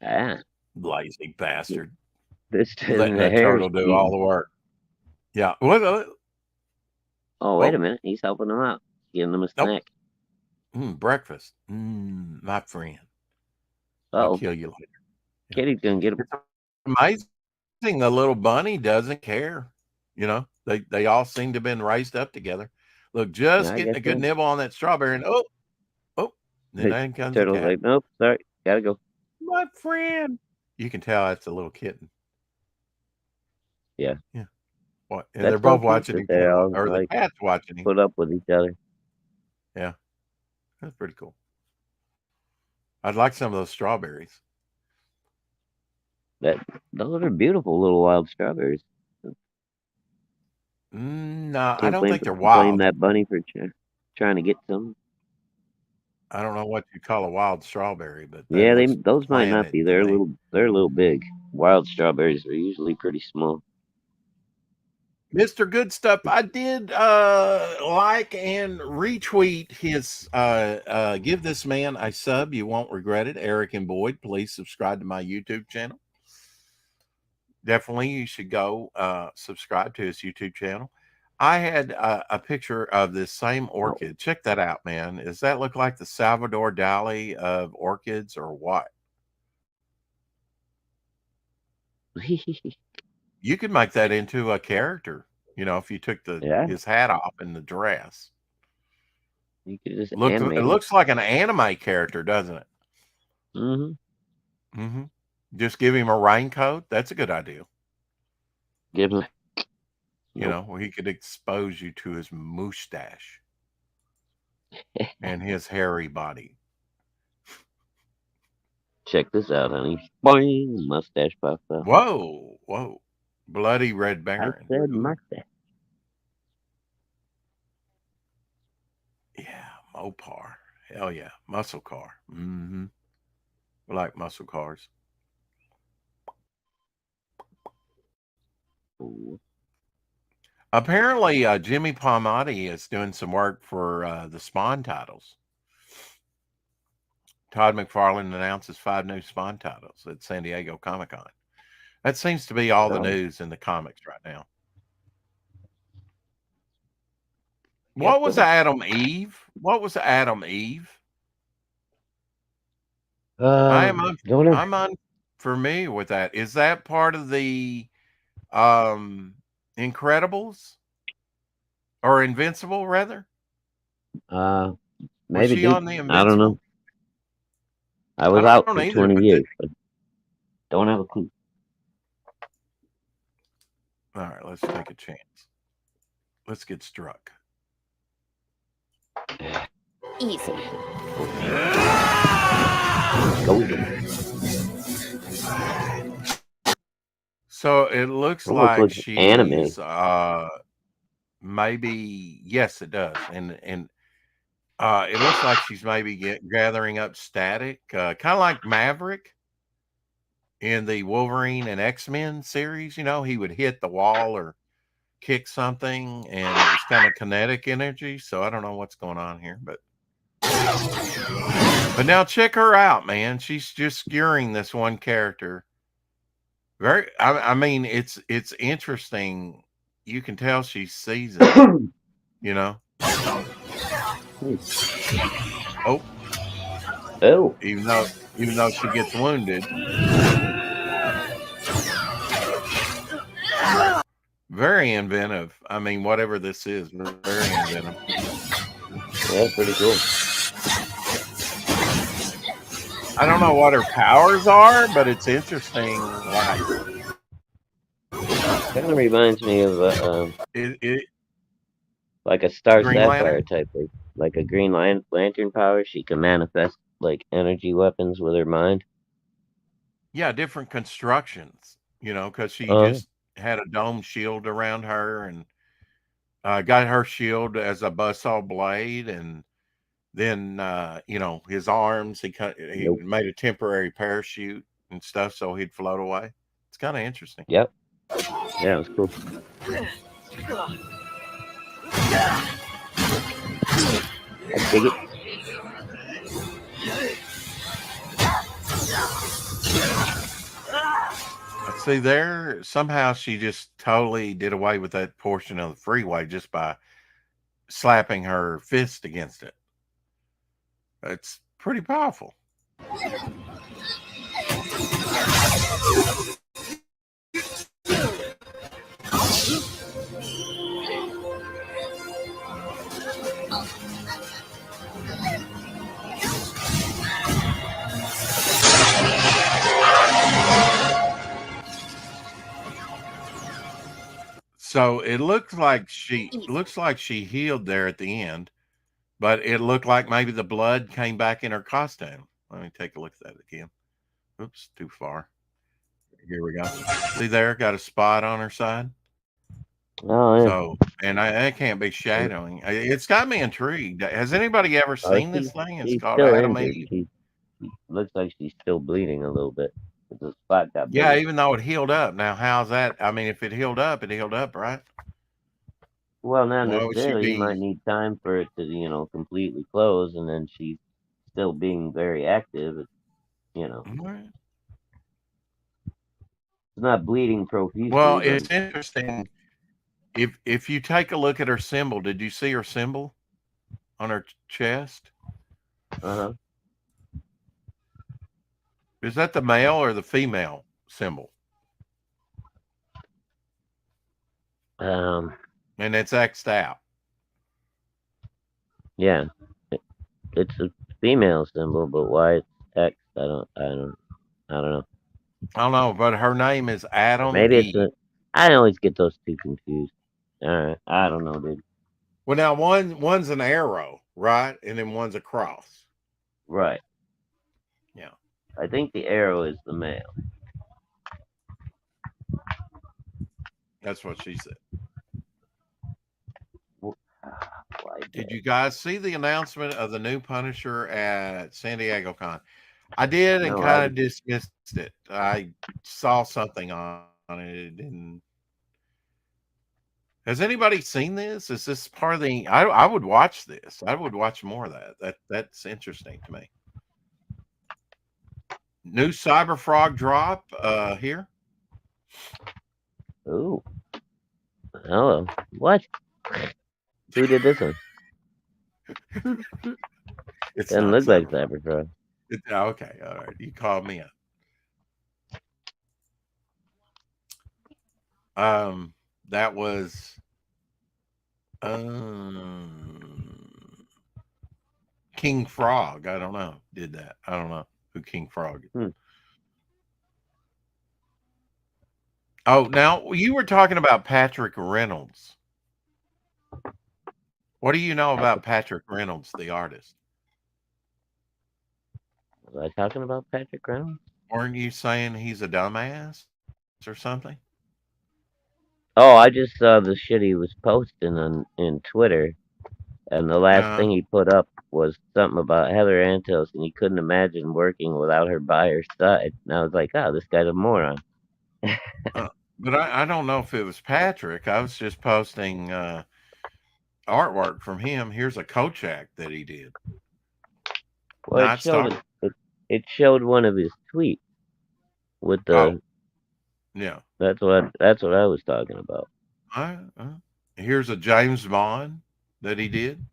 Ah, Lazy bastard. this Letting the the hair. turtle do all the work. Yeah. What? Oh, wait a minute. He's helping him out. Giving him a snack. Breakfast. My friend. Uh-oh. I'll kill you later. Kitty's gonna get him. It's amazing the little bunny doesn't care. You know, they all seem to have been raised up together. Look, just getting a good nibble on that strawberry, and then in comes the cat. Like, nope, sorry, gotta go. My friend. You can tell that's a little kitten. Yeah. Yeah. What? And they're both watching each other, or the cat's watching him. Put up with each other. Yeah. That's pretty cool. I'd like some of those strawberries. Those are beautiful little wild strawberries. No, I don't think they're wild. Blame that bunny for trying to get some. I don't know what you call a wild strawberry, but yeah, those might not be. They're a little big. Wild strawberries are usually pretty small. Mr. Good Stuff, I did like and retweet his give this man a sub. You won't regret it. Eric and Boyd, please subscribe to my YouTube channel. Definitely, you should go subscribe to his YouTube channel. I had a picture of this same orchid. Check that out, man. Does that look like the Salvador Dali of orchids or what? You could make that into a character, you know, if you took his hat off and the dress. You could just it looks like an anime character, doesn't it? Mm-hmm. Mm-hmm. Just give him a raincoat. That's a good idea. Give him, you know, where he could expose you to his mustache and his hairy body. Check this out, honey. Boing, mustache popped up. Whoa. Bloody Red Baron. I said mustache. Yeah, Mopar. Hell yeah. Muscle car. Mm-hmm. We like muscle cars. Ooh. Apparently, Jimmy Palmiotti is doing some work for the Spawn titles. Todd McFarlane announces 5 new Spawn titles at San Diego Comic-Con. That seems to be all the news in the comics right now. What was Adam Eve? I'm unfamiliar with that. Is that part of the Incredibles or Invincible rather? Maybe was she on the Invincible? I don't know. I was out for 20 years. But don't have a clue. All right, let's take a chance. Let's get struck. Easy. So it looks like she's anime. Maybe yes, it does, and it looks like she's maybe gathering up static, kind of like Maverick in the Wolverine and X-Men series. You know, he would hit the wall or kick something, and it's kind of kinetic energy. So I don't know what's going on here, but now check her out, man. She's just skewering this one character. I mean, it's interesting. You can tell she's seasoned, you know. Oh, even though she gets wounded. Very inventive. I mean, whatever this is, very inventive. Yeah, pretty cool. I don't know what her powers are, but it's interesting. Kind of reminds me of Like a Star Green Sapphire Lantern? type, like a Green Lantern power. She can manifest like energy weapons with her mind. Yeah, different constructions, because she Uh, just had a dome shield around her and got her shield as a buzzsaw blade. And then, his arms, he nope. made a temporary parachute and stuff so he'd float away. It's kind of interesting. Yep. Yeah, it was cool. I dig it. See there, somehow she just totally did away with that portion of the freeway just by slapping her fist against it. It's pretty powerful. So it looks like she healed there at the end, but it looked like maybe the blood came back in her costume. Let me take a look at that again. Oops, too far. Here we go. See there, got a spot on her side. Oh, yeah. So, and I can't be shadowing. It's got me intrigued. Has anybody ever seen this thing? It's She's called still Adam injured. Eve. She looks like she's still bleeding a little bit. The spot got Yeah, bigger. even though it healed up. Now, how's that? I mean, if it healed up, right? Well, not Why would she necessarily. You might be? need time for it to, completely close, and then she's still being very active. Right. It's not bleeding profusely. Well, But it's interesting. If you take a look at her symbol, did you see her symbol on her chest? uh-huh. Is that the male or the female symbol? And it's X'd out. Yeah, it's a female symbol, but why it's X? I don't know. I don't know, but her name is Adam Maybe it's Eve. I always get those two confused. All right, I don't know, dude. Well, now one's an arrow, right, and then one's a cross. Right. Yeah. I think the arrow is the male. That's what she said. Why Did you guys see the announcement of the new Punisher at San Diego Con? I did, and No, kind of dismissed it. I saw something on it. It didn't. Has anybody seen this? Is this part of the? I would watch this. I would watch more of that. That's interesting to me. New Cyber Frog drop here. Ooh. Hello. What? Who did this one? It doesn't look like Cybertron. Okay, all right. You called me up. That was King Frog. I don't know. Did that? I don't know who King Frog is. Oh, now you were talking about Patrick Reynolds. What do you know about Patrick Reynolds, the artist? Was I talking about Patrick Reynolds? Weren't you saying he's a dumbass or something? Oh, I just saw the shit he was posting in Twitter, and the last thing he put up was something about Heather Antos, and he couldn't imagine working without her by her side. And I was like, oh, this guy's a moron. But I don't know if it was Patrick. I was just posting artwork from him. Here's a Kochak that he did. Well, it showed one of his tweets with the. Yeah. That's what I was talking about. Here's a James Bond that he did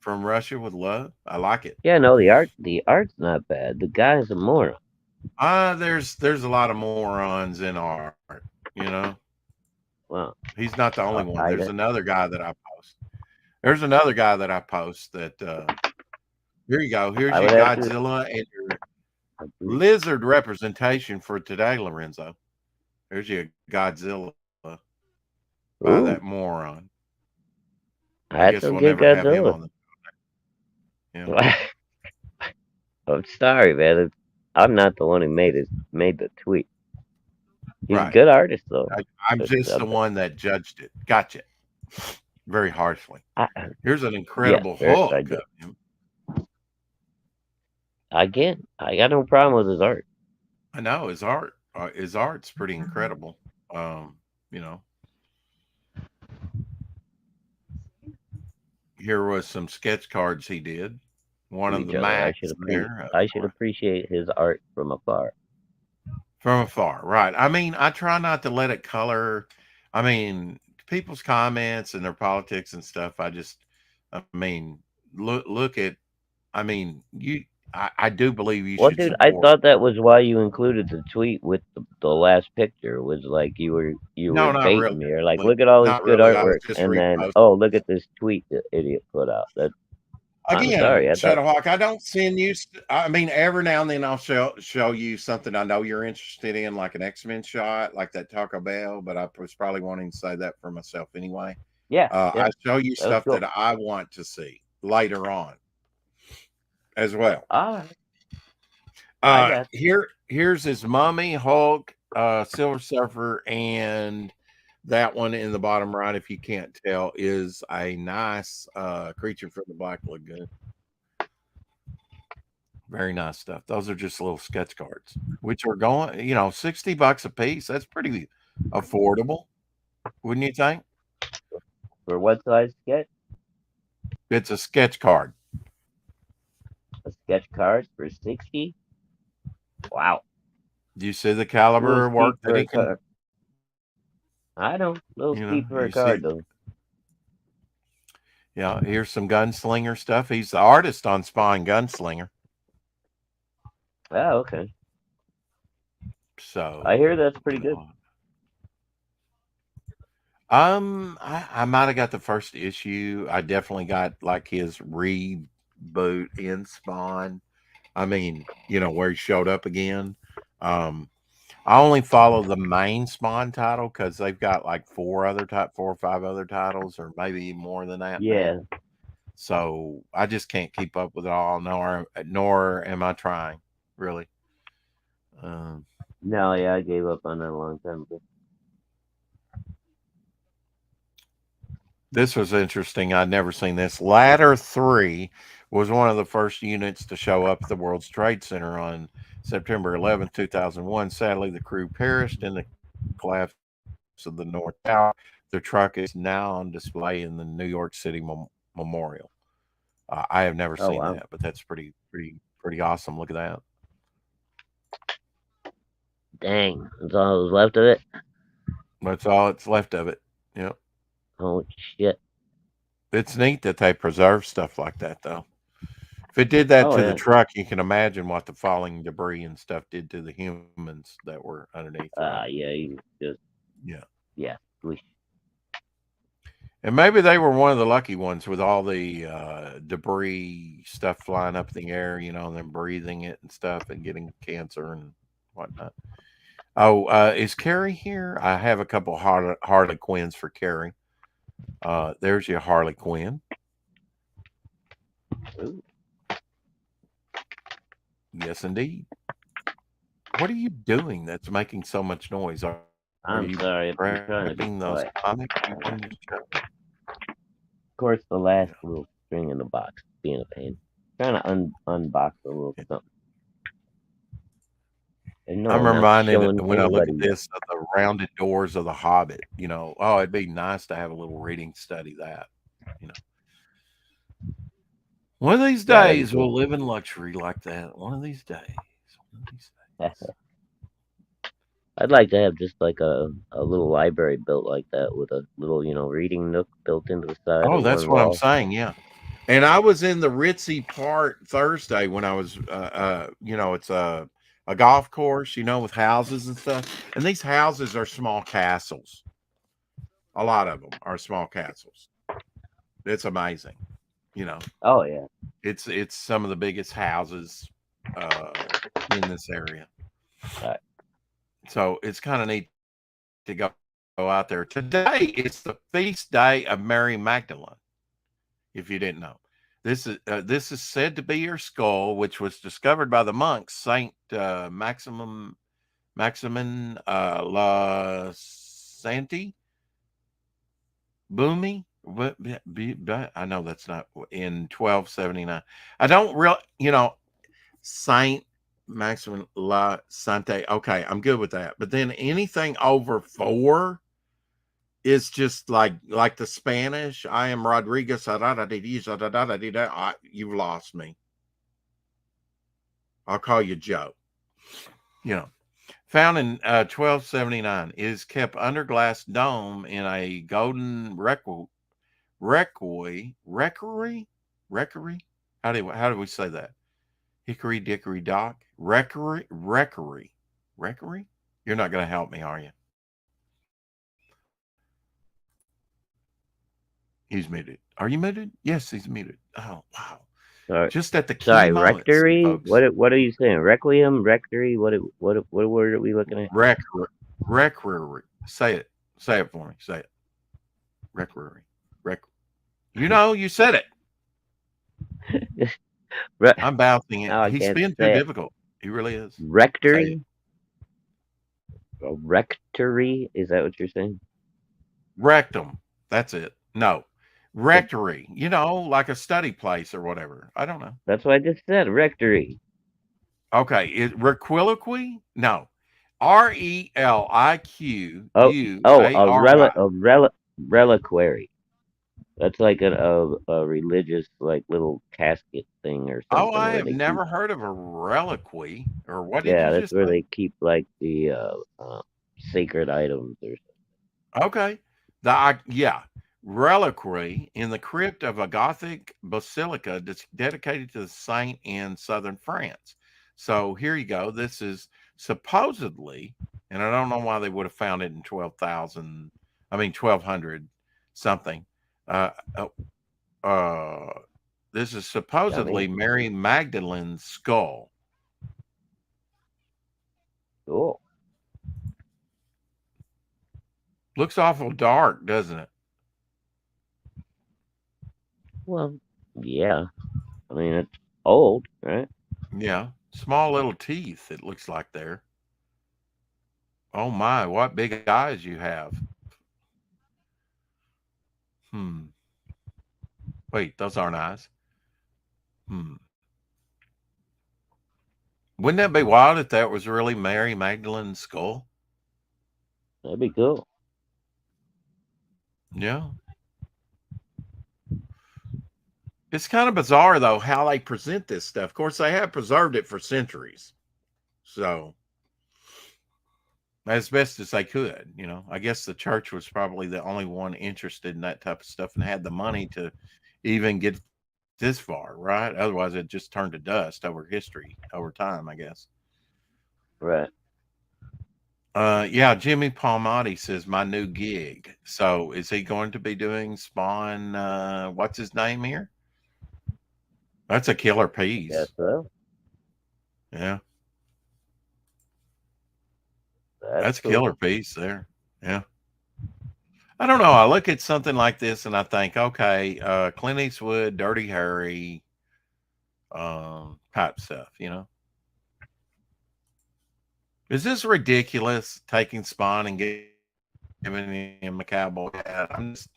from Russia with Love. I like it. Yeah, no, the art's not bad. The guy's a moron. There's a lot of morons in art, Well, he's not the only one. There's another guy that I post. There's another guy that I post that here you go. Here's your Godzilla and your lizard representation for today, Lorenzo. There's your Godzilla by that moron. I guess we'll never have him on the. Yeah. I'm sorry, man. I'm not the one who made the tweet. He's a Right. good artist, though. I'm just the one that judged it. Gotcha. Very harshly. Here's an incredible hook of him. I got no problem with his art. I know his art's pretty incredible. You know, here was some sketch cards he did. One of the Max there. I should appreciate his art from afar. From afar, right? I mean, I try not to let it color. I mean, people's comments and their politics and stuff. I mean, look at. I mean, I do believe you should. Dude, I thought that was why you included the tweet with the last picture. Was like you were baiting me, or like, look at all this good artwork, and then look at this tweet the idiot put out. Again, Shadowhawk, I don't send you. I mean, every now and then I'll show you something I know you're interested in, like an X-Men shot, like that Taco Bell. But I was probably wanting to say that for myself anyway. Yeah, I show you stuff that I want to see later on, as well. All right. Here's his Mummy, Hulk, Silver Surfer, and that one in the bottom right, if you can't tell, is a nice Creature from the Black Lagoon. Very nice stuff. Those are just little sketch cards, which are going, $60 a piece. That's pretty affordable, wouldn't you think? For what size sketch? It's a sketch card. A sketch card for 60? Wow. Do you see the caliber of work that he can? I don't. Little steep for a card, though. Yeah, here's some Gunslinger stuff. He's the artist on Spawn Gunslinger. Oh, okay. So I hear that's pretty good. I might have got the first issue. I definitely got like his reboot in Spawn. I mean, where he showed up again. I only follow the main Spawn title because they've got like 4 or 5 other titles, or maybe more than that. Yeah. Now. So I just can't keep up with it all, nor am I trying, really. No, yeah, I gave up on that a long time ago. This was interesting. I'd never seen this. Ladder 3 was one of the first units to show up at the World Trade Center on September 11, 2001. Sadly, the crew perished in the collapse of the North Tower. The truck is now on display in the New York City Memorial. I have never seen that, but that's pretty awesome. Look at that. Dang, that's all that was left of it? That's all that's left of it. Yep. Oh, shit. It's neat that they preserve stuff like that, though. If it did that to the truck, you can imagine what the falling debris and stuff did to the humans that were underneath. Yeah, you just... Yeah. And maybe they were one of the lucky ones with all the debris stuff flying up in the air, and then breathing it and stuff and getting cancer and whatnot. Oh, is Carrie here? I have a couple Harley Quinns for Carrie. There's your Harley Quinn. Ooh. Yes, indeed. What are you doing that's making so much noise? I'm sorry. I'm trying to be those comics. Of course, the last little string in the box being a pain. Trying to unbox a little something. No, I'm reminded when I look at this of the rounded doors of the Hobbit. It'd be nice to have a little reading study that. One of these days we'll live in luxury like that. One of these days. I'd like to have just like a little library built like that with a little, reading nook built into the side. Oh, that's what I'm saying. Yeah. And I was in the ritzy part Thursday when I was, it's a golf course, with houses and stuff. And these houses are small castles. A lot of them are small castles. It's amazing, Oh yeah. It's some of the biggest houses in this area. Right. So it's kind of neat to go out there. Today it's the feast day of Mary Magdalene. if you didn't know. This is said to be her skull, which was discovered by the monk Saint Maximin La Santi Boomy. I know that's not in 1279. I don't really, Saint Maximin La Sante. Okay, I'm good with that. But then anything over 4 is just like the Spanish. I am Rodriguez. You've lost me. I'll call you Joe. Found in 1279, is kept under glass dome in a golden requiery. How do we say that? Hickory dickory dock. Requiery. You're not going to help me, are you? He's muted. Are you muted? Yes, he's muted. Oh, wow. Sorry. Just at the key moments, rectory? folks. What are you saying? Requiem, rectory? What word are we looking at? Requiery. Say it. Say it for me. Say it. Requiery. You said it. I'm bouncing it. No, He's being too difficult. He really is. Rectory? A rectory? Is that what you're saying? Rectum. That's it. No. Rectory. Like a study place or whatever. I don't know. That's what I just said. Rectory. Okay. Requiliqui? No. Reliquu. A reliquary. That's like a religious, like, little casket thing or something. Oh, I have never heard of a reliquary. Or what did you Yeah, just that's where say? they keep, like, the sacred items or something. Okay. Reliquary in the crypt of a Gothic basilica dedicated to the saint in southern France. So here you go. This is supposedly, and I don't know why they would have found it in 1200 something. This is supposedly Mary Magdalene's skull. Cool. Looks awful dark, doesn't it? Well, yeah. I mean, it's old, right? Yeah. Small little teeth, it looks like there. Oh my, what big eyes you have. Wait, those aren't eyes. Wouldn't that be wild if that was really Mary Magdalene's skull? That'd be cool. Yeah. It's kind of bizarre, though, how they present this stuff. Of course, they have preserved it for centuries. So, as best as they could, I guess the church was probably the only one interested in that type of stuff and had the money to even get this far, right? Otherwise, it just turned to dust over time, I guess. Right. Jimmy Palmati says my new gig. So, is he going to be doing Spawn? What's his name here? That's a killer piece. Yes, so. Yeah. That's cool. A killer piece there. Yeah. I don't know. I look at something like this and I think, okay, Clint Eastwood, Dirty Harry, type stuff, Is this ridiculous, taking Spawn and giving him a cowboy hat? I'm just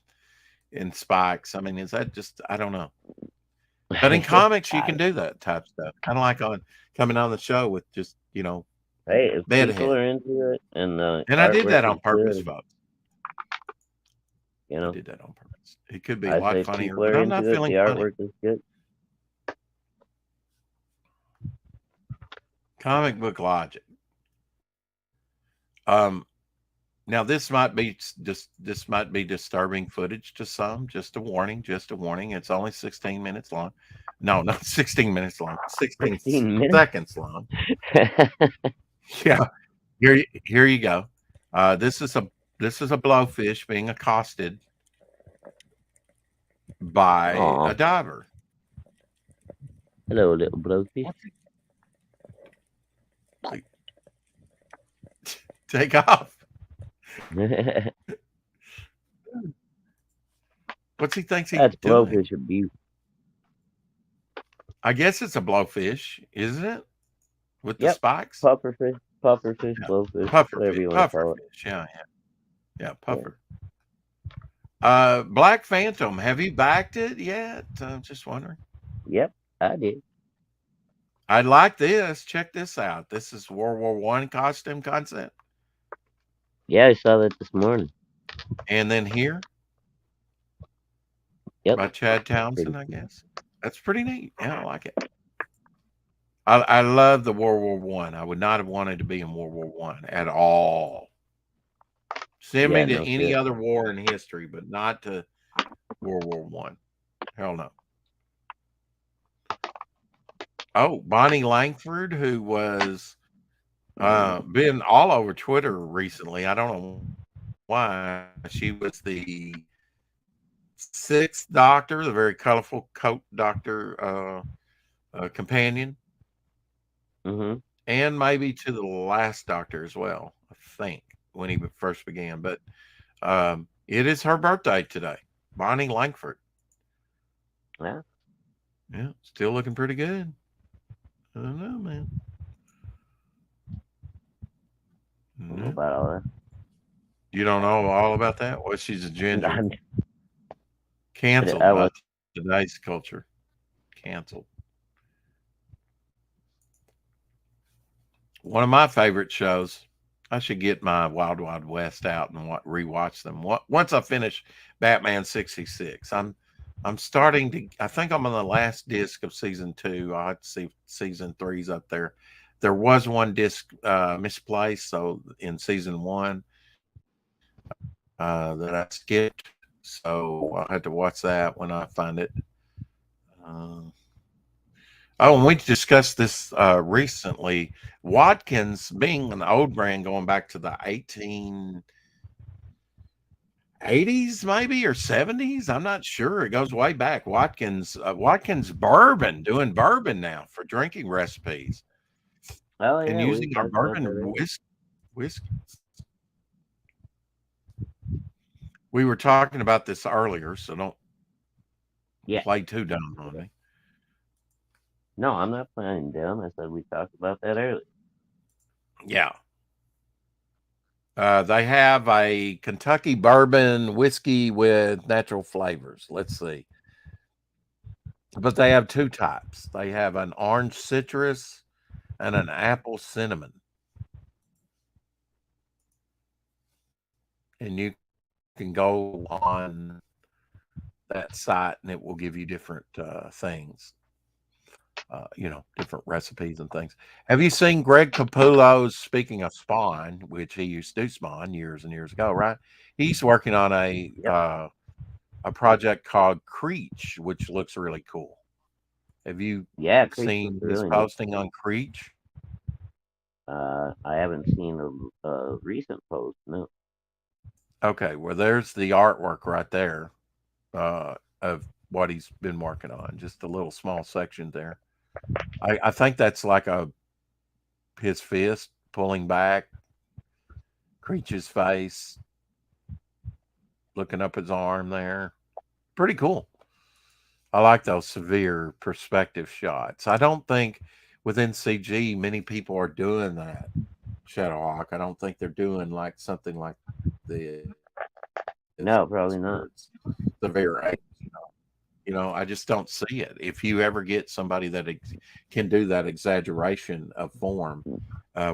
in spikes. I mean, is that just, I don't know. But in comics, you can do that type stuff. Kind of like coming on the show with just, hey, if people are into it, and I did that on purpose, folks. I did that on purpose. It could be a lot funnier, but I'm not feeling the funny. artwork is good. Comic book logic. Now this might be disturbing footage to some. Just a warning. It's only 16 minutes long. No, not 16 minutes long. 16 seconds long. Yeah. Here you go. This is a blowfish being accosted by a diver. Hello, little blowfish. Take off. What's he thinks he's That's doing? blowfish abuse. I guess it's a blowfish, isn't it? With the Yep. spikes? Pufferfish, blowfish, whatever you want to call it. Pufferfish. Yeah, puffer. Black Phantom, have you backed it yet? I'm just wondering. Yep, I did. I like this. Check this out. This is World War I costume concept. Yeah, I saw that this morning. And then here Yep. by Chad Townsend, I guess. That's pretty neat. Yeah, I like it. I love the World War I. I would not have wanted to be in World War I at all. Send me to any other war in history, but not to World War I. Hell no. Oh, Bonnie Langford, who was been all over Twitter recently. I don't know why. She was the 6th Doctor, the very colorful coat Doctor companion. Mm-hmm. And maybe to the last Doctor as well, I think, when he first began. But it is her birthday today, Bonnie Langford. Yeah. Yeah, still looking pretty good. I don't know, man. I don't know about all that. You don't know all about that? Well, she's a ginger. Canceled I by today's culture. Canceled. One of my favorite shows. I should get my Wild Wild West out and rewatch them. Once I finish Batman 66, I'm starting to. I think I'm on the last disc of season 2. I have to see if season 3's up there. There was one disc misplaced, so in season 1 that I skipped. So I had to watch that when I find it. And we discussed this recently. Watkins, being an old brand going back to the 1880s, maybe, or 70s. I'm not sure. It goes way back. Watkins bourbon, doing bourbon now for drinking recipes. Oh, yeah, and using our bourbon whiskey. We were talking about this earlier, so don't play too dumb on me. No, I'm not playing dumb. I said we talked about that earlier. Yeah. They have a Kentucky bourbon whiskey with natural flavors. Let's see. But they have 2 types. They have an orange citrus and an apple cinnamon. And you can go on that site and it will give you different things. Different recipes and things. Have you seen Greg Capullo's, speaking of Spawn, which he used to do Spawn years and years ago, right? He's working on a project called Creech, which looks really cool. Have you seen his posting on Creech? I haven't seen a recent post, no. Okay, well, there's the artwork right there of what he's been working on. Just a little small section there. I think that's like his fist pulling back, Creech's face, looking up his arm there. Pretty cool. I like those severe perspective shots. I don't think within CG many people are doing that, Shadowhawk. I don't think they're doing like something like this. No, probably not. Severe angles, I just don't see it. If you ever get somebody that can do that exaggeration of form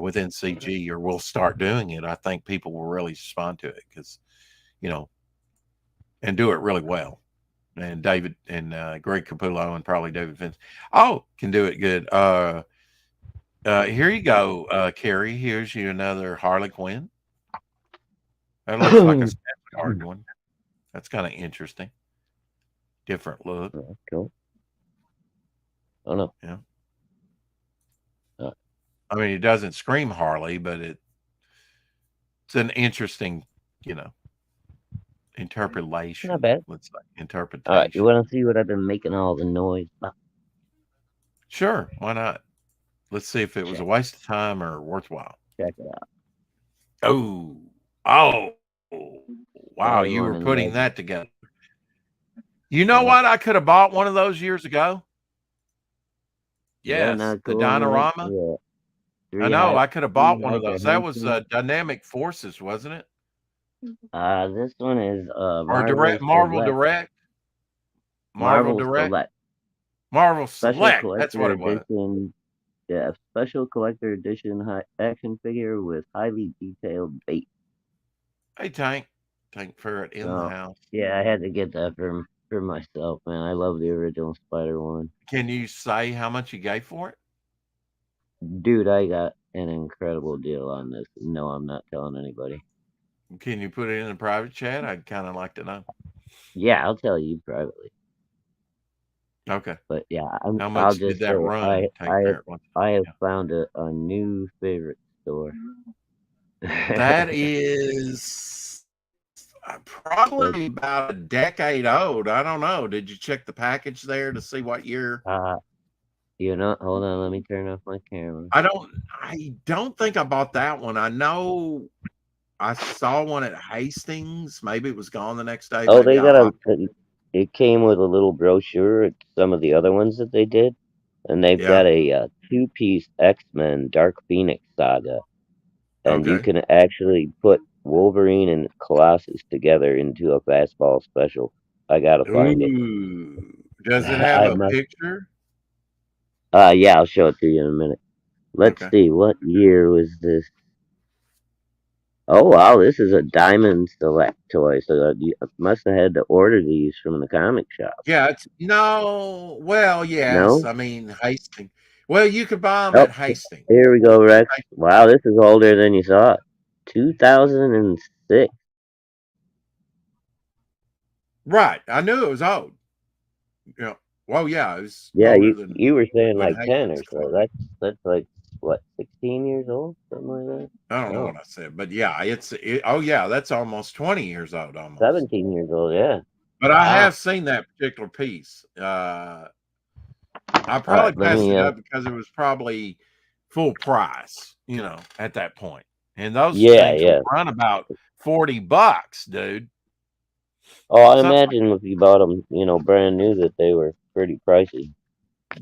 within CG, or will start doing it, I think people will really respond to it because, and do it really well. And David and Greg Capullo and probably David Finch. Can do it good. Here you go, Carrie. Here's you another Harley Quinn. That looks like a hard one. That's kind of interesting. Different look. Cool. Oh no. Yeah. I mean, it doesn't scream Harley, but it's an interesting, interpolation. Not bad. Let's say interpretation. All right, you want to see what I've been making all the noise about? Sure, why not? Let's see if it was a waste of time or worthwhile. Check it out. Oh, wow! You were putting that together. You know what? I could have bought one of those years ago. Yeah, Yes, not the cool on that. Dinorama. Yeah. I know. I could have bought one of Hyper those. That was Hiking. Dynamic Forces, wasn't it? This one is Or Marvel Marvel Select. Direct. Marvel Select. Marvel Special Select. That's what collector it was. edition. Yeah, special collector edition action figure with highly detailed bait. Hey, Tank Ferret in the house. Yeah, I had to get that for myself, man. I love the original Spider-Man. Can you say how much you gave for it? Dude, I got an incredible deal on this. No, I'm not telling anybody. Can you put it in a private chat? I'd kind of like to know. Yeah, I'll tell you privately. Okay. But yeah, How much I'll did just that say run? I have found a new favorite store. That is probably about a decade old. I don't know. Did you check the package there to see what year? You know, hold on, let me turn off my camera. I don't think I bought that one. I know I saw one at Hastings. Maybe it was gone the next day. Oh, they got it came with a little brochure at some of the other ones that they did. And they've got a two-piece X-Men Dark Phoenix saga. And you can actually put Wolverine and Colossus together into a fastball special. I gotta find it. Does it have a picture? Yeah, I'll show it to you in a minute. Let's see, what year was this? Oh wow, this is a Diamond Select toy. So you must have had to order these from the comic shop. Yeah, well, yes. No? I mean, Hastings. Well, you could buy them at Hastings. Here we go, Rex. Wow, this is older than you thought. 2006. Right. I knew it was old. Yeah. Well, yeah, it was. Yeah, you were saying like 10 or so. That's like what, 16 years old, something like that. I don't know what I said, but yeah, oh yeah, that's almost 20 years old, almost 17 years old. Yeah. But I have seen that particular piece. I probably passed it up because it was probably full price, at that point. And those things would run about $40, dude. Oh, I imagine if you bought them, brand new, that they were pretty pricey.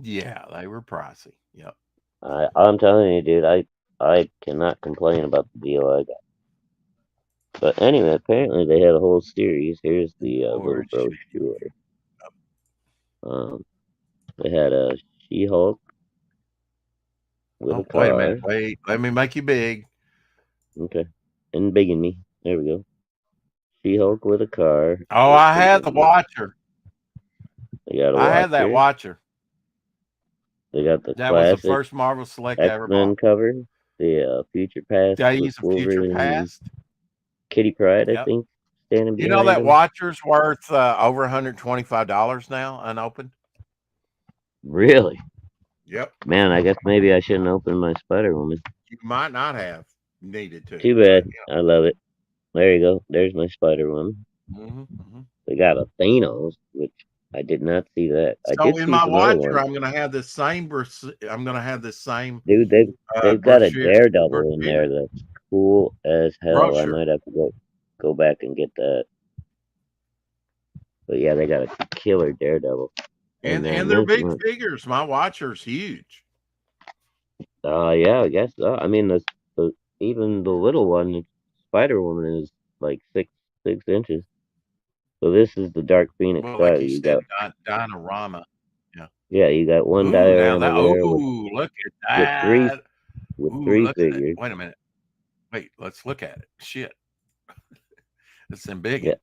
Yeah, they were pricey. Yep. I'm telling you, dude, I cannot complain about the deal I got. But anyway, apparently they had a whole series. Here's the little brochure. They had a She-Hulk with a car. Wait a minute. Wait, let me make you big. Okay. And big in me. There we go. She-Hulk with a car. Oh, I had the Watcher. They got a I had that Watcher. They got the that was the first Marvel Select I ever bought. cover. The Future Past. Days of Future Past. Kitty Pryde, I think, standing behind You know that him. Watcher's worth over $125 now, unopened. Really? Yep. Man, I guess maybe I shouldn't open my Spider-Woman. You might not have needed to. Too bad. I love it. There you go. There's my Spider-Woman. They got a Thanos, which I did not see that. So in my Watcher, I'm gonna have this same. Dude, they've got a Daredevil in there that's cool as hell. Brochure. I might have to go back and get that. But yeah, they got a killer Daredevil. And they're big figures. My Watcher's huge. Yeah, I guess so. I mean, even the little one, Spider-Woman, is like 6 inches. So this is the Dark Phoenix. Well, like you said, Dinorama. Yeah. Yeah, you got one diorama there. Look at that. With three figures. Wait a minute. Wait, let's look at it. Shit. It's them big. Yeah.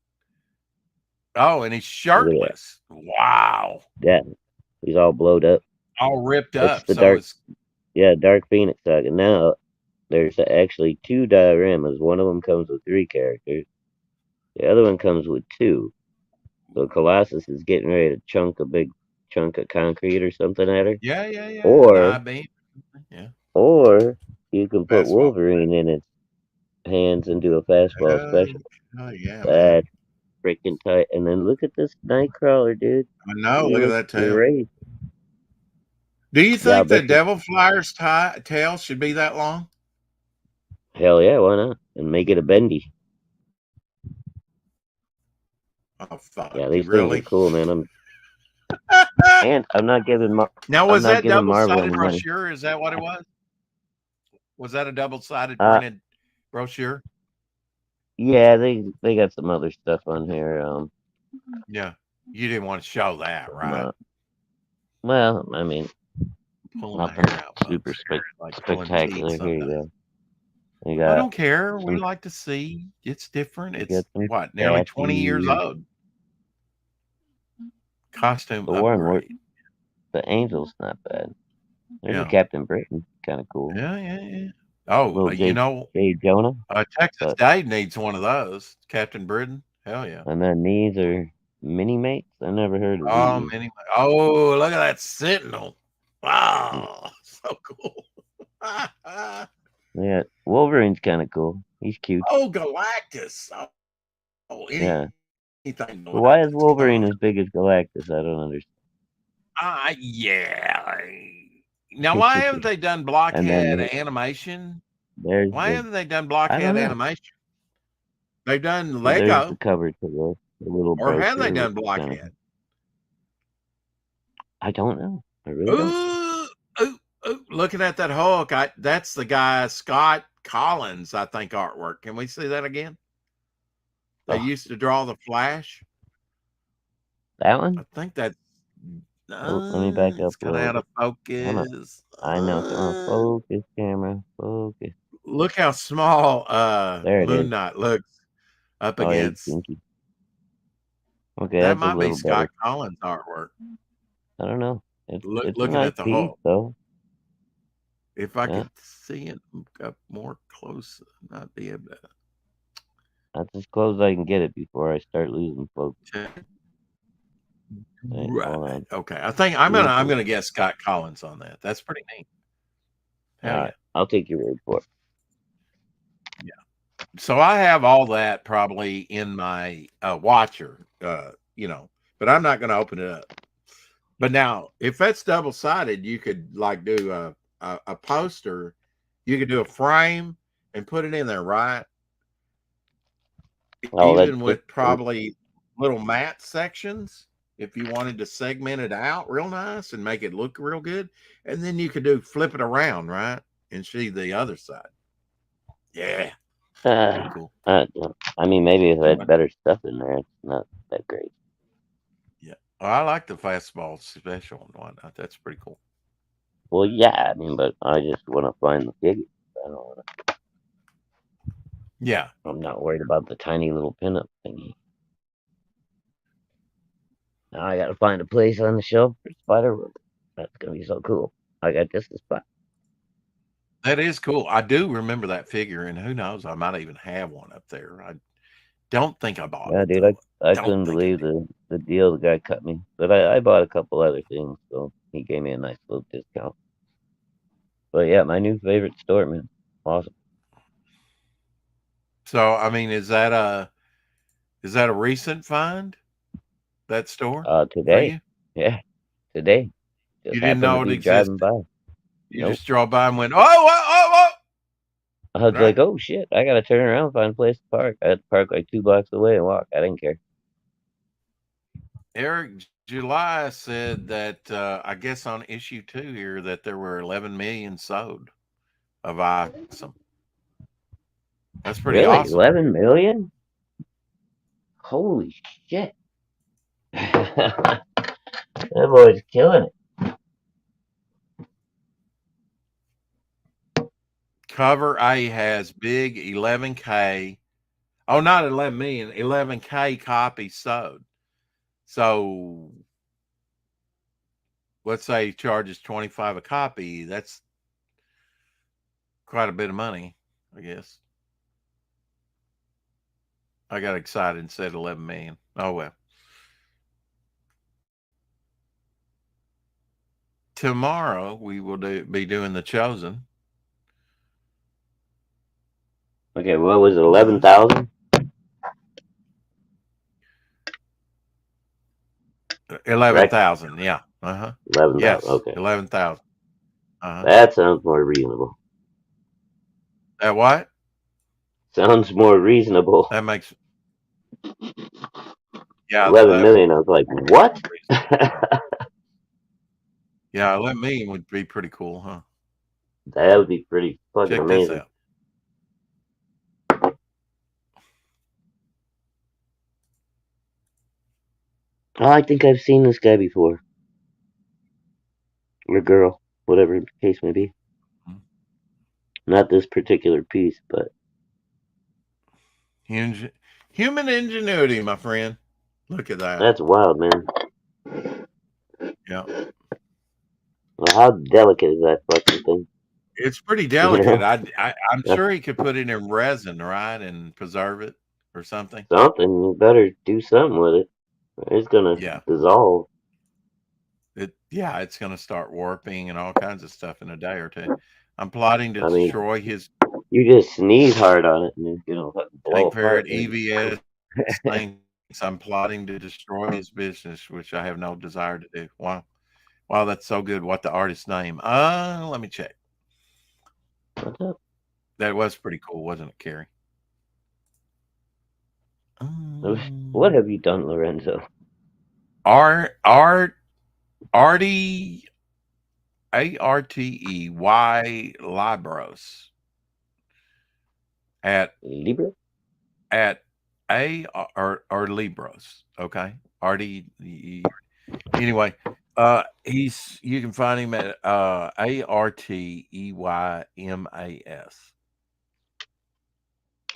Oh, and he's shirtless. Wow. Yeah. He's all blowed up. All ripped up. Dark Phoenix saga. Now, there's actually 2 dioramas. One of them comes with 3 characters. The other one comes with 2. So Colossus is getting ready to chunk a big chunk of concrete or something at her. Yeah. Or you can put Wolverine in its hands and do a fastball special. Oh yeah. That's freaking tight. And then look at this Nightcrawler, dude. I know. Look at that tail. Great. Do you think the Devil Flyer's tail should be that long? Hell yeah, why not? And make it a bendy. Oh, fuck. Yeah, You these things really? are cool, man. And I'm not giving Now, I'm was not that giving Marvel double-sided any money. brochure? Is that what it was? Was that a double-sided Uh, printed brochure? yeah, they got some other stuff on here. Yeah. You didn't want to show that, right? Well, I mean, Pulling my nothing hair out, super folks. Like pulling spectacular. teeth Here you sometimes. go. You I got don't care. We some, like to see. It's different. you It's got some what, nearly 20 years statues. old. Costume The War and War, upgrade. the Angel's not bad. There's a Yeah. Captain Britain, kind of cool. Yeah. Oh, Little you know, J. Jonah. Texas But, Dave needs one of those. Captain Britain. Hell yeah. and then these are mini mates. I never heard of Oh, these. anyway. Oh, look at that Sentinel. Wow. So cool. Yeah, Wolverine's kind of cool. He's cute. Oh, Galactus. Oh, Yeah. anything But why is Galactus. Wolverine as big as Galactus? I don't understand. Yeah. Now, why haven't they done And blockhead then animation? there's Why the, haven't they done I don't blockhead know. animation? They've done Well, there's the Lego, cover to the little or have they brochure. done Which kind of, blockhead? I don't know. I really don't. Looking at that Hulk, that's the guy, Scott Collins, I think, artwork. Can we see that again? They Oh, used to draw the Flash. that one? I think that's. Oh, let me back up It's a kind of little out of bit. Come on. focus. I know. Come on. Focus, camera. Focus. Look how small There it Moon is. Knight looks up Oh, yeah, against. Pinky. Okay, That that's a might be little better. Scott Collins artwork. I don't know. It's a Looking nice at the piece, Hulk. though. If I Yeah, could see it up more close, I'd be able that's as close as I can get it before I start losing focus. to. Right, hold Right. on. Okay. I think I'm gonna guess Scott Collins on that. That's pretty neat. All Hell right, I'll take your word for it. yeah. So I have all that probably in my watcher, but I'm not gonna open it up. But now, if that's double sided, you could like do a poster. You could do a frame and put it in there, right? Oh, Even with probably little matte sections, if you wanted to segment it out real nice and make it look real good, and then you could flip it around, right, and see the other side. Yeah, pretty cool. I mean, maybe if I had better stuff in there, it's not that great. Yeah, well, I like the fastball special and whatnot. That's pretty cool. Well, yeah, I mean, but I just want to find the figure. I don't want to. Yeah, I'm not worried about the tiny little pinup thingy. Now I got to find a place on the shelf for Spider-Man. That's gonna be so cool. I got just the spot. that is cool. I do remember that figure, and who knows, I might even have one up there. I don't think I bought Yeah, it. dude, Though. I Don't couldn't think believe the deal the guy cut me. But I bought a couple other things, so he gave me a nice little discount. But yeah, my new favorite store, man. Awesome. So, I mean, is that a recent find? That store? For Today. you? Yeah, today. Just You didn't happened to know it be driving existed. by. You Nope. just drove by and went, oh. I was Right. like, oh shit, I gotta turn around and find a place to park. I had to park like 2 blocks away and walk. I didn't care. Eric July said that I guess on issue 2 here that there were 11 million sold of Awesome. That's pretty Really? awesome. 11 million? Holy shit. That boy's killing it. Cover A has big 11K. Oh, not 11 million, 11K copies sold. So let's say he charges 25 a copy. That's quite a bit of money, I guess. I got excited and said 11 million. Oh, well. Tomorrow we will be doing The Chosen. Okay, what was it, 11,000? 11,000, yeah. 11,000, Yes, okay. 11,000. That sounds more reasonable. That what? Sounds more reasonable. That makes. Yeah, 11 million. I was like, what? Yeah, 11 million would be pretty cool, huh? That would be pretty fucking Check this amazing. out. Oh, I think I've seen this guy before. Or girl, whatever the case may be. Not this particular piece, but Human ingenuity, my friend. Look at that. that's wild, man. Yeah. Well, how delicate is that fucking thing? It's pretty delicate. know? I'm sure he could put it in resin, right, and preserve it or something. Something. You better do something with it. It's gonna dissolve. It's gonna start warping and all kinds of stuff in a day or two. I'm plotting to destroy his. You just sneeze hard on it and it's gonna blow apart. EVS thinks I'm plotting to destroy his business, which I have no desire to do. Wow, that's so good. What the artist's name? Let me check. What's up? That was pretty cool, wasn't it, Carrie? What have you done, Lorenzo? Artey Libros at Libra at A or Libros. Okay, Artie. Anyway, you can find him at ARTEYMAS.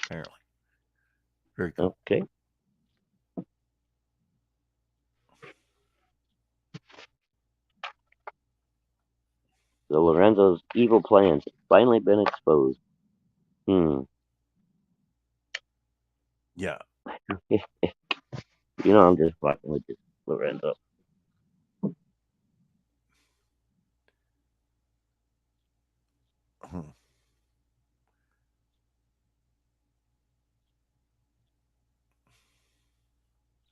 Apparently, very cool. Okay. So Lorenzo's evil plans have finally been exposed. Yeah. I'm just fucking with this, Lorenzo.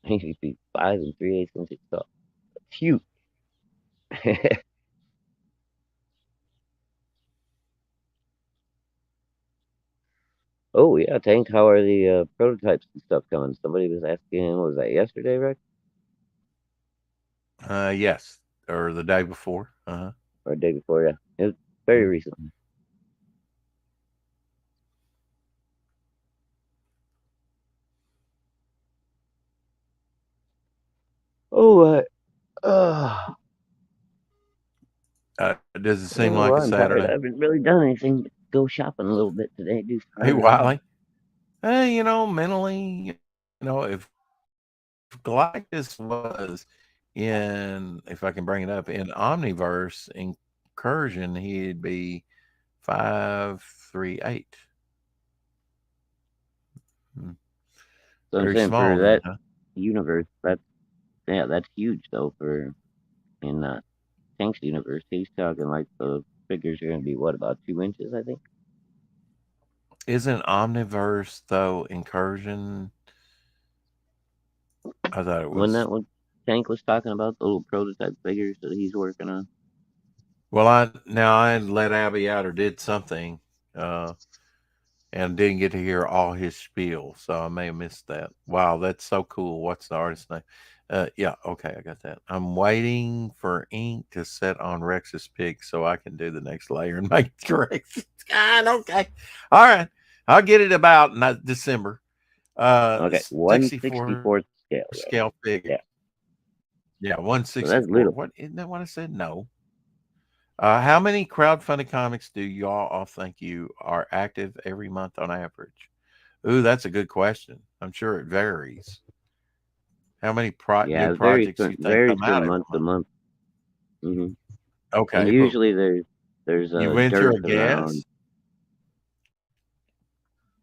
He'd be 5 3/8 inches tall. That's huge. Oh yeah, Tank. How are the prototypes and stuff coming? Somebody was asking him. Was that yesterday, Rick? Yes, or the day before. Or the day before? Yeah, it was very recently. Oh, does it seem like a Saturday? I haven't really done anything but go shopping a little bit today. Hey, Wiley. Mentally, if Galactus was if I can bring it up, in Omniverse Incursion, he'd be 5'3", 8". So I'm saying for that universe, that's huge though. For in Tank's universe, he's talking like the figures are going to be about 2 inches, I think. Isn't Omniverse though Incursion? I thought it was. When that one Tank was talking about the little prototype figures that he's working on. Well, I let Abby out or did something, and didn't get to hear all his spiel, so I may have missed that. Wow, that's so cool. What's the artist's name? Yeah, okay, I got that. I'm waiting for ink to set on Rex's pig so I can do the next layer and make corrections. God, okay. All right. I'll get it about December. Okay, 1/64 scale figure. Yeah, 1/64. So that's little. What isn't that what I said? No. How many crowdfunded comics do y'all all think you are active every month on average? Ooh, that's a good question. I'm sure it varies. How many new projects you think come out month to month? Mm-hmm. Okay. And usually there's you venture a guess?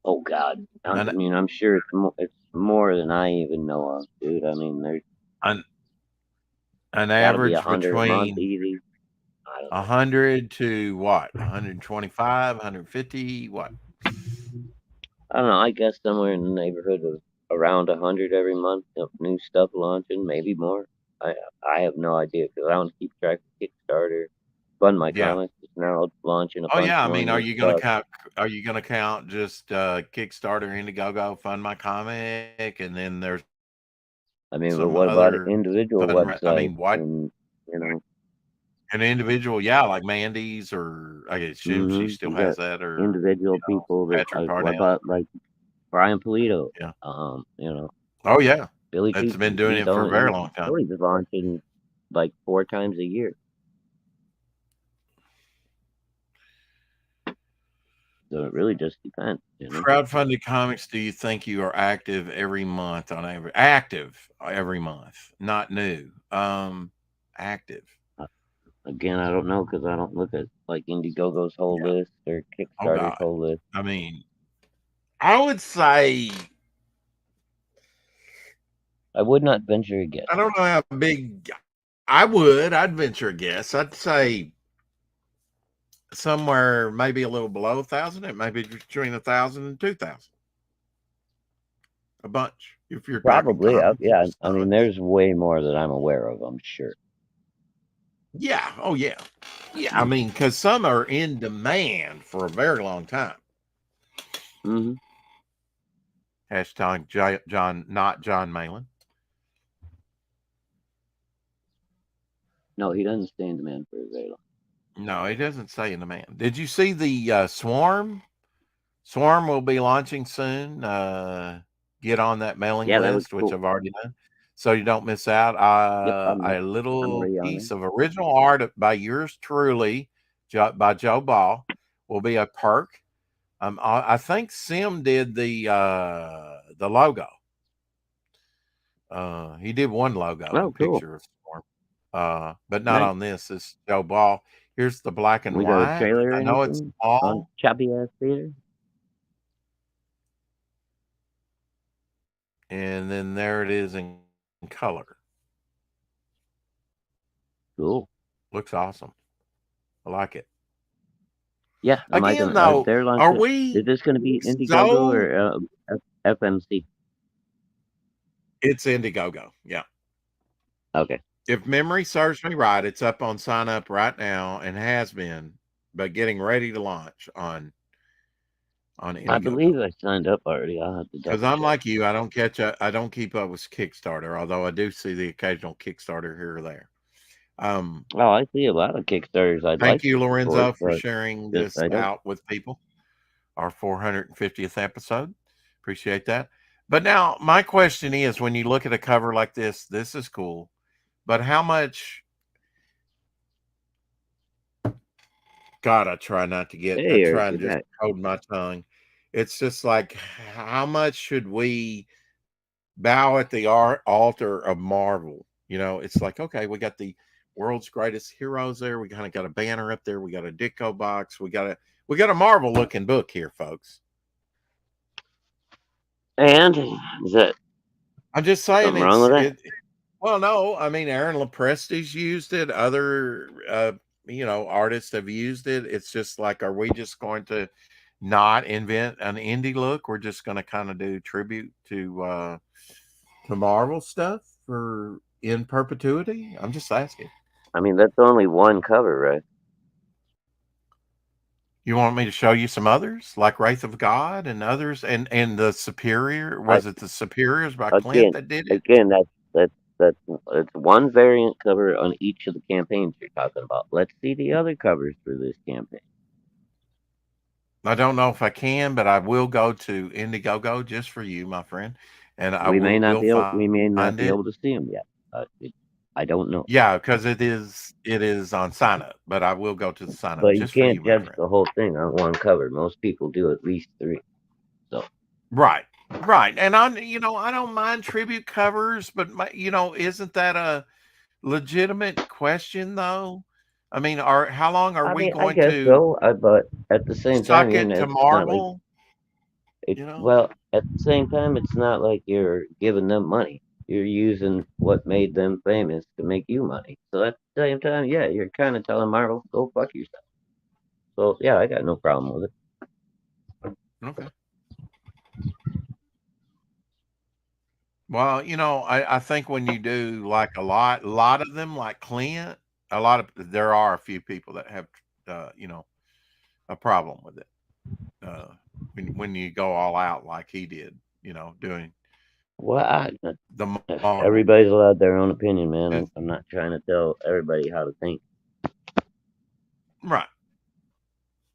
Oh God! I'm sure it's more than I even know of, dude. I mean, there's an average between 100 to what? 125, 150, what? I don't know. I guess somewhere in the neighborhood of around 100 every month of new stuff launching, maybe more. I have no idea because I don't keep track of Kickstarter. Fund My Comics is now launching a bunch. Oh yeah, I mean, are you gonna count? Are you gonna count just Kickstarter, Indiegogo, Fund My Comic, and then there's I mean, but some what about other individual I websites mean, what and, you know, an individual, yeah, like Mandy's, or I assume she still you has got that, or individual people that, Patrick what Parnell. about like Brian Polito? Yeah. You know, Oh yeah, Billy that's been Cheeky. doing it for a very long time. He's launching like 4 times a year. So it really just depends, you know. Crowdfunded comics. Do you think you are active every month on active every month, not new? Active. Again, I don't know because I don't look at like Indiegogo's whole Yeah. list or Oh Kickstarter's God. whole list. I mean, I would say I would not venture a guess. I don't know how big. I'd venture a guess. I'd say somewhere maybe a little below 1,000. It may be between 1,000 and 2,000. A bunch. If you're talking Probably, comics yeah. or I mean, stuff. there's way more that I'm aware of, I'm sure. Yeah. Oh yeah. Yeah. I mean, because some are in demand for a very long time. Mm-hmm. Hashtag John, not John Malin. No, he doesn't stay in demand for very long. No, he doesn't say in demand. Did you see the Swarm? Swarm will be launching soon. Get on that mailing Yeah, that was list, which cool. I've already done, so you don't miss out. Yep, A I'm little already on piece there. of original art by yours truly, by Joe Ball, will be a perk. I think Sim did the logo. He did one logo Oh, and cool. picture of Storm, but not Nice. on this. It's Joe Ball. Here's the black and We got a white. trailer or I know it's anything on small, Choppy Ass Theater? and then there it is in color. Cool. Looks awesome. I like it. Yeah, am I Again, gonna? though, They're are launching. Is we this gonna be Indiegogo so? or FMC? It's Indiegogo. Yeah. Okay. If memory serves me right, it's up on sign up right now and has been, but getting ready to launch on I believe Indiegogo. I signed up already. I'll have to Because double I'm check. like you, I don't keep up with Kickstarter, although I do see the occasional Kickstarter here or there. Oh, I see a lot of Kickstarters I'd like Thank you, to support, Lorenzo, for but sharing just this I don't. out with people. Our 450th episode. Appreciate that. But now my question is, when you look at a cover like this is cool, but how much? God, I try not to get. I Hey, Eric, try and you're just back. hold my tongue. It's just like, how much should we bow at the altar of Marvel? You know, it's like, okay, we got the world's greatest heroes there. We kind of got a banner up there. We got a Ditko box. We got a Marvel looking book here, folks. And is that I'm just saying something wrong with that? Well, no, I mean Aaron Lepresti's used it. Other artists have used it. It's just like, are we just going to not invent an indie look? We're just going to kind of do tribute to Marvel stuff for in perpetuity. I'm just asking. I mean, that's only one cover, right? You want me to show you some others like Wraith of God and others, and the Superior? Was it the Superiors by Clint Again, that did it? again, that's it's one variant cover on each of the campaigns you're talking about. Let's see the other covers for this campaign. I don't know if I can, but I will go to Indiegogo just for you, my friend, and I We may not will be find it. able to see them yet. I don't know. Yeah, because it is on sign up, but I will go to the sign up But you just for you, can't my judge friend. the whole thing on one cover. Most people do at least 3. So Right, and I don't mind tribute covers, but isn't that a legitimate question though? I mean, how long are I we mean, I going guess to so. But at the same time, suck it to it's not like Marvel? it. Well, at the same time, it's not like you're giving them money. You're using what made them famous to make you money. So at the same time, yeah, you're kind of telling Marvel, go fuck yourself. So yeah, I got no problem with it. Okay. Well, I think when you do like a lot of them, like Clint, there are a few people that have, a problem with it. Uh, when you go all out like he did, doing Well, The model. everybody's allowed their own opinion, man. I'm not trying to tell everybody how to think. Right.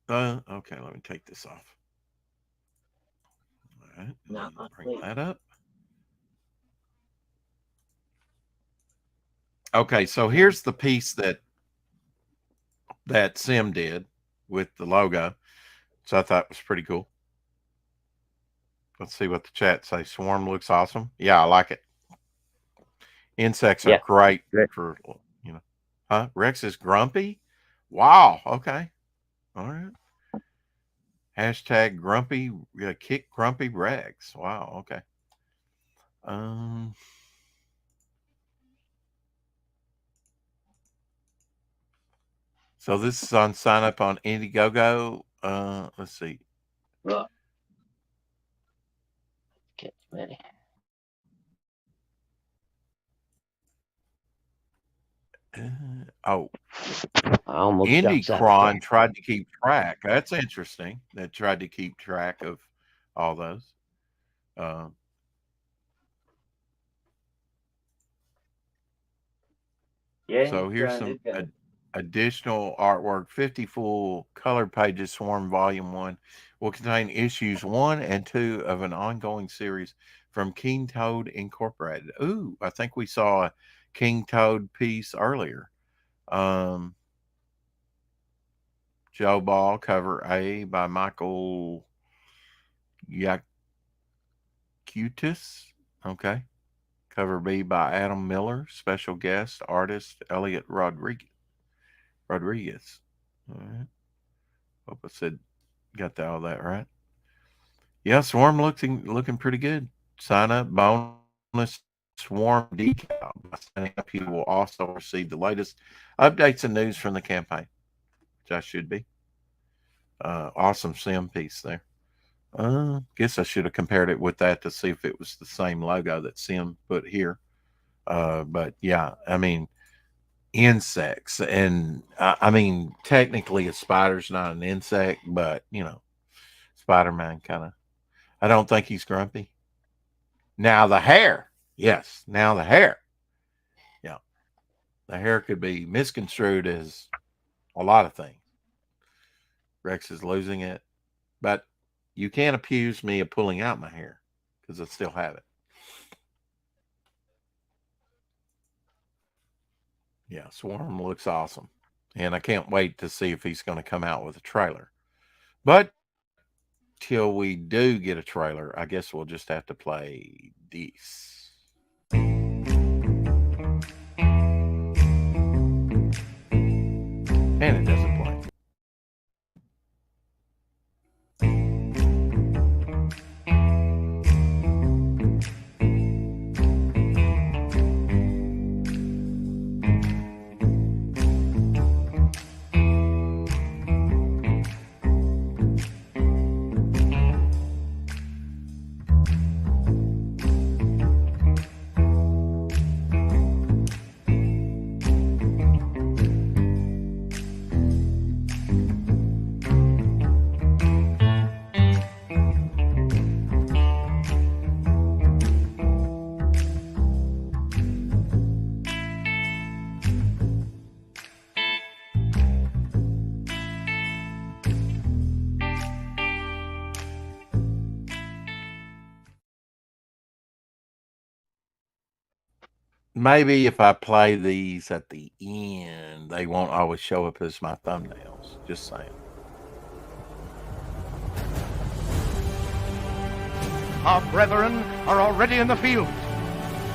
Okay, let me take this off. All right. Bring that up. Okay, so here's the piece that Sim did with the logo. So I thought it was pretty cool. Let's see what the chat say. Swarm looks awesome. Yeah, I like it. Insects are great for, Huh? Rex is grumpy? Wow. Okay. All right. Hashtag grumpy, kick grumpy Rex. Wow. Okay. So this is on sign up on Indiegogo. Let's see. Get ready. Indicron tried to keep track. That's interesting. That tried to keep track of all those. So here's some additional artwork. 50 full color pages. Swarm Volume 1 will contain issues 1 and 2 of an ongoing series from King Toad Incorporated. Ooh, I think we saw a King Toad piece earlier. Joe Ball, cover A by Michael Yakutis. Okay. Cover B by Adam Miller. Special guest artist Elliot Rodriguez. All right. Hope I got all that right. Yeah, Swarm looking pretty good. Sign up bonus Swarm decal. By signing up, you will also receive the latest updates and news from the campaign, which I should be. Awesome Sim piece there. Guess I should have compared it with that to see if it was the same logo that Sim put here. But yeah, I mean, insects, and I mean, technically a spider's not an insect, but Spider-Man kind of. I don't think he's grumpy. Now the hair, yes. Now the hair, yeah. The hair could be misconstrued as a lot of things. Rex is losing it, but you can't accuse me of pulling out my hair because I still have it. Yeah, Swarm looks awesome. And I can't wait to see if he's going to come out with a trailer. But till we do get a trailer, I guess we'll just have to play this. And it doesn't play. Maybe if I play these at the end, they won't always show up as my thumbnails. Just saying. Our brethren are already in the field.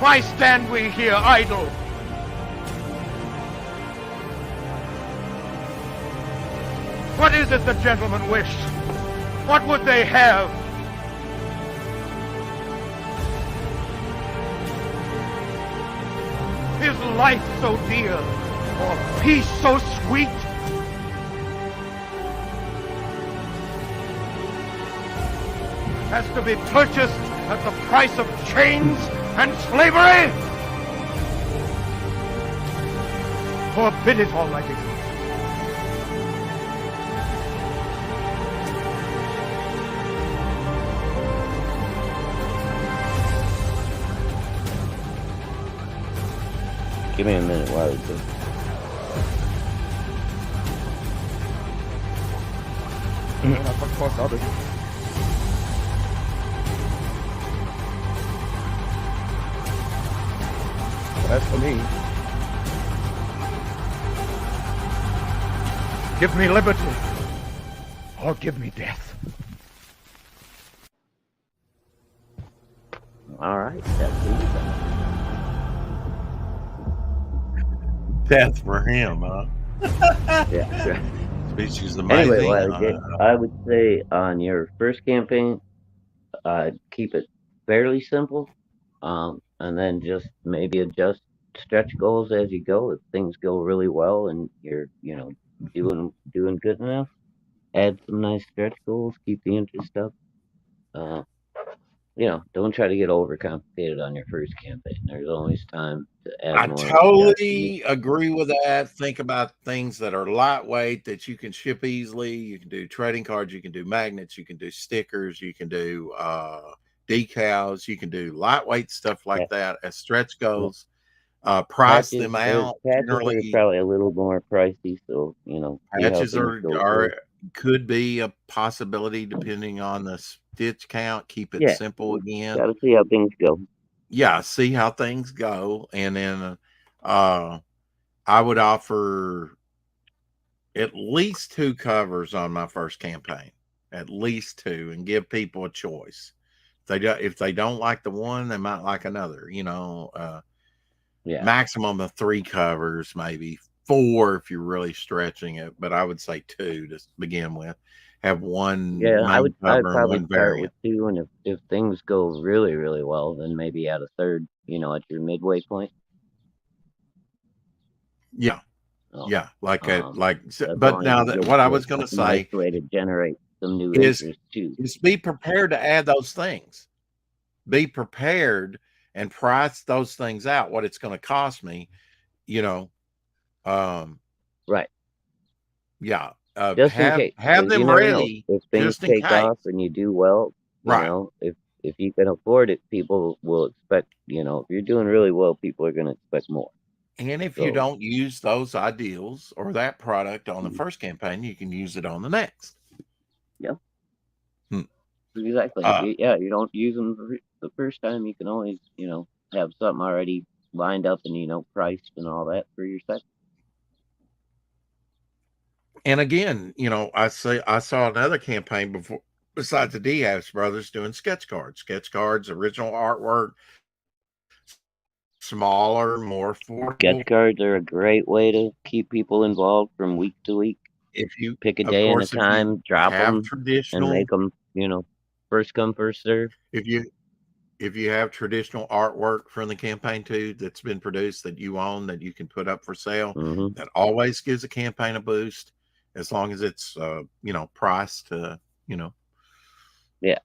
Why stand we here idle? What is it the gentlemen wish? What would they have? Is life so dear, or peace so sweet? As to be purchased at the price of chains and slavery? Forbid it, Almighty God. Give me a minute while we do. That's for me. Give me liberty, or give me death. All right, that's easy. Death for him, huh? Yeah. Species amazing. Anyway, well, I would say on your first campaign, keep it fairly simple, and then just maybe adjust stretch goals as you go. If things go really well and you're, doing good enough, add some nice stretch goals. Keep the interest up. Don't try to get overcomplicated on your first campaign. There's always time to add I more. totally agree with that. Think about things that are lightweight that you can ship easily. You can do trading cards, you can do magnets, you can do stickers, you can do decals, you can do lightweight stuff like that as stretch goals. Price them out. Patches are probably a little more pricey, so patches could be a possibility depending on the stitch count. Keep it simple again. Got to see how things go. Yeah, see how things go, and then I would offer at least 2 covers on my first campaign, at least 2, and give people a choice. If they don't like the one, they might like another. Maximum of 3 covers, maybe 4 if you're really stretching it, but I would say 2 to begin with. Have one I would cover probably and one start variant. with 2, and if things go really, really well, then maybe add a third, at your midway point. Yeah. Yeah, but now what what I was going to say, nice way to generate some new interest too, is be prepared to add those things. Be prepared and price those things out, what it's going to cost me, right. Yeah. Just in case, have them ready. If things take off and you do well, if you can afford it, people will expect, if you're doing really well, people are going to expect more. And if you don't use those ideals or that product on the first campaign, you can use it on the next. Yeah. Exactly. You don't use them the first time. You can always, have something already lined up and, priced and all that for your second. And again, I saw another campaign before, besides the Diaz brothers, doing sketch cards, original artwork, smaller, more affordable. Sketch cards are a great way to keep people involved from week to week. If you pick a day and a time, drop them, and make them, first come, first serve. If you have traditional artwork from the campaign too that's been produced that you own that you can put up for sale, that always gives a campaign a boost, as long as it's priced to Yeah.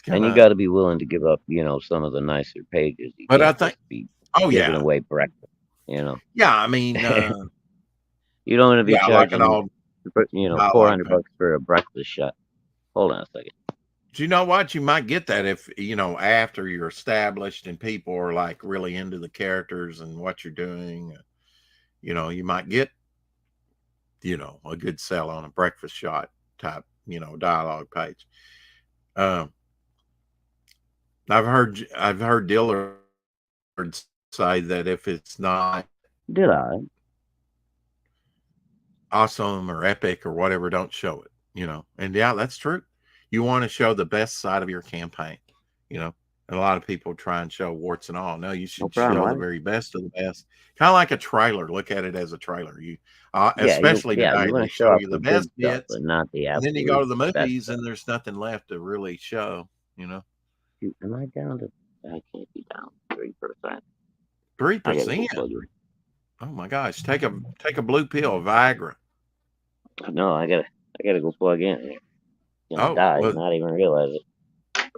And you got to be willing to give up, some of the nicer pages. But I think, giving away breakfast, Yeah, I mean, you don't want to be charging, $400 bucks for a breakfast shot. Hold on a second. Do you know what? You might get that if, after you're established and people are like really into the characters and what you're doing, you might get, a good sell on a breakfast shot type, dialogue page. I've heard Dillard say that if it's not awesome or epic or whatever, don't show it, and that's true. You want to show the best side of your campaign, and a lot of people try and show warts and all. No, you should show the very best of the best. Kind of like a trailer. Look at it as a trailer. You, especially today, they show you the best bits, but not the absolute. And then you go to the movies, and there's nothing left to really show. Am I down to? I can't be down 3%. 3%. Oh my gosh! Take a blue pill, Viagra. No, I gotta go plug in. Die, not even realize it.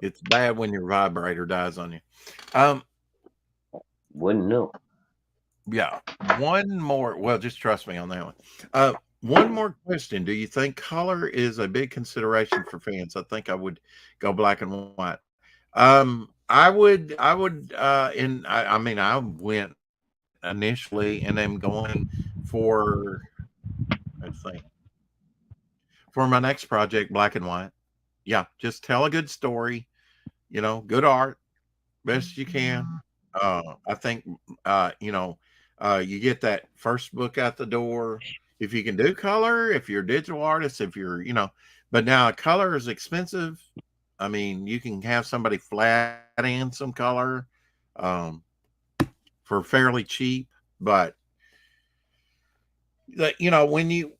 It's bad when your vibrator dies on you. Wouldn't know. Yeah. One more. Well, just trust me on that one. One more question. Do you think color is a big consideration for fans? I think I would go black and white. I went initially, and I'm going for, let's see, for my next project, black and white. Yeah, just tell a good story, good art, best you can. I think, you get that first book out the door. If you can do color, if you're a digital artist, if you're, but now color is expensive. I mean, you can have somebody flat in some color for fairly cheap, but when you,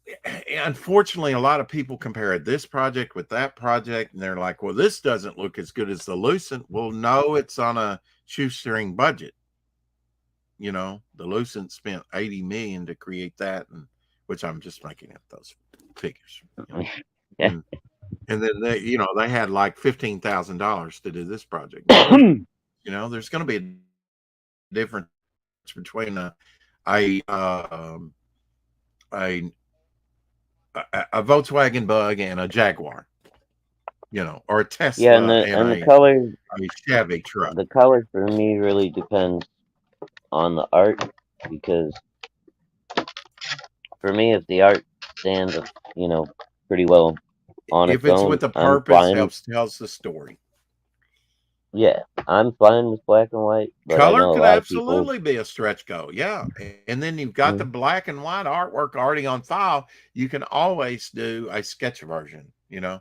unfortunately, a lot of people compare this project with that project, and they're like, well, this doesn't look as good as the Lucent. Well, no, it's on a shoestring budget. The Lucent spent 80 million to create that, and which I'm just making up those figures. Yeah. And then they had like $15,000 to do this project. There's going to be a difference between a Volkswagen Bug and a Jaguar, or a Tesla, Yeah, and the color, a Chevy truck. the color for me really depends on the art, because for me, if the art stands, pretty well on If its it's own, with a I'm purpose, tells the story. Yeah, I'm fine with black and white, but I Color know a could lot of people. absolutely be a stretch goal, yeah. And then you've got the black and white artwork already on file. You can always do a sketch version, if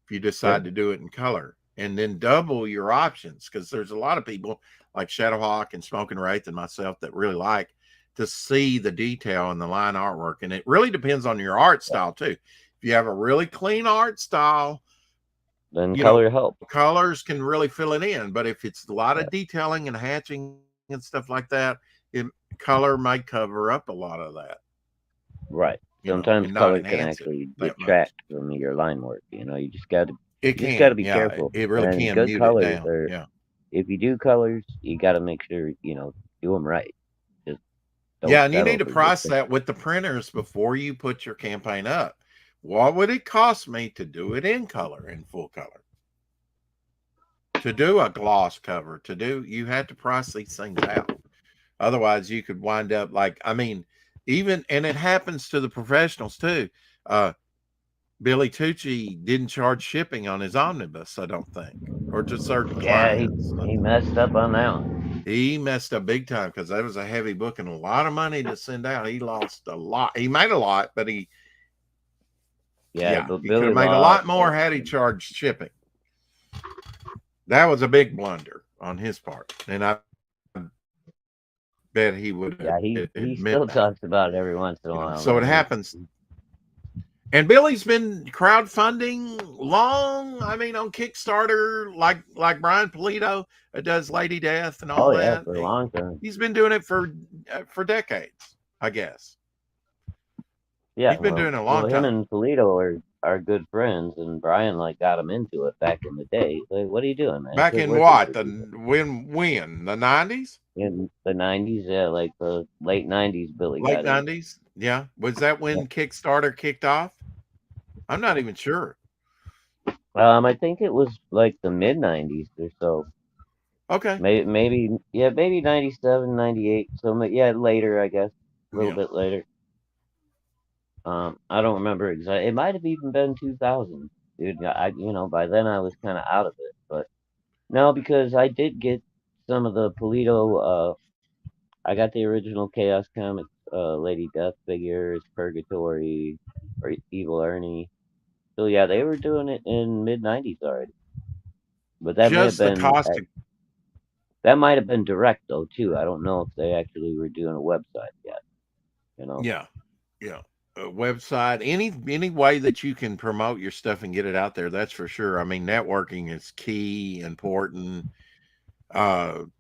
you decide to do it in color, and then double your options, because there's a lot of people like Shadowhawk and Smoking Wraith and myself that really like to see the detail in the line artwork. And it really depends on your art style too. If you have a really clean art style, then color helps. Colors can really fill it in. But if it's a lot of detailing and hatching and stuff like that, color might cover up a lot of that. Right. Sometimes color can actually detract from your line work. You just got to be careful. It really and can good mute colors it down. Yeah. If you do colors, you got to make sure do them right. Just and you need to price that with the printers before you put your campaign up. What would it cost me to do it in color, in full color? To do a gloss cover, you had to price these things out. Otherwise, you could wind up and it happens to the professionals too. Billy Tucci didn't charge shipping on his omnibus, I don't think, or to certain clients. He messed up on that one. He messed up big time, because that was a heavy book and a lot of money to send out. He lost a lot. He made a lot, but he he could have made a lot more had he charged shipping. That was a big blunder on his part, and I bet he would. Yeah, he still talks about it every once in a while. So it happens. And Billy's been crowdfunding long. I mean, on Kickstarter, like Brian Polito does Lady Death and all that. For a long time. He's been doing it for decades, I guess. Yeah, he's been doing it a long time. Him and Polito are good friends, and Brian got him into it back in the day. Like, what are you doing, man? Back in what? When? The 90s? In the 90s, yeah, like the late 90s. Billy. Late 90s, yeah. Was that when Kickstarter kicked off? I'm not even sure. I think it was like the mid 90s or so. Okay. Maybe 97, 98. So later, I guess, a little bit later. I don't remember exactly. It might have even been 2000, dude. By then I was kind of out of it, but no, because I did get some of the Polito. I got the original Chaos Comics, Lady Death figures, Purgatory, or Evil Ernie. So yeah, they were doing it in mid 90s already. But that that might have been direct though too. I don't know if they actually were doing a website yet. Yeah. A website, any way that you can promote your stuff and get it out there, that's for sure. I mean, networking is key, important. And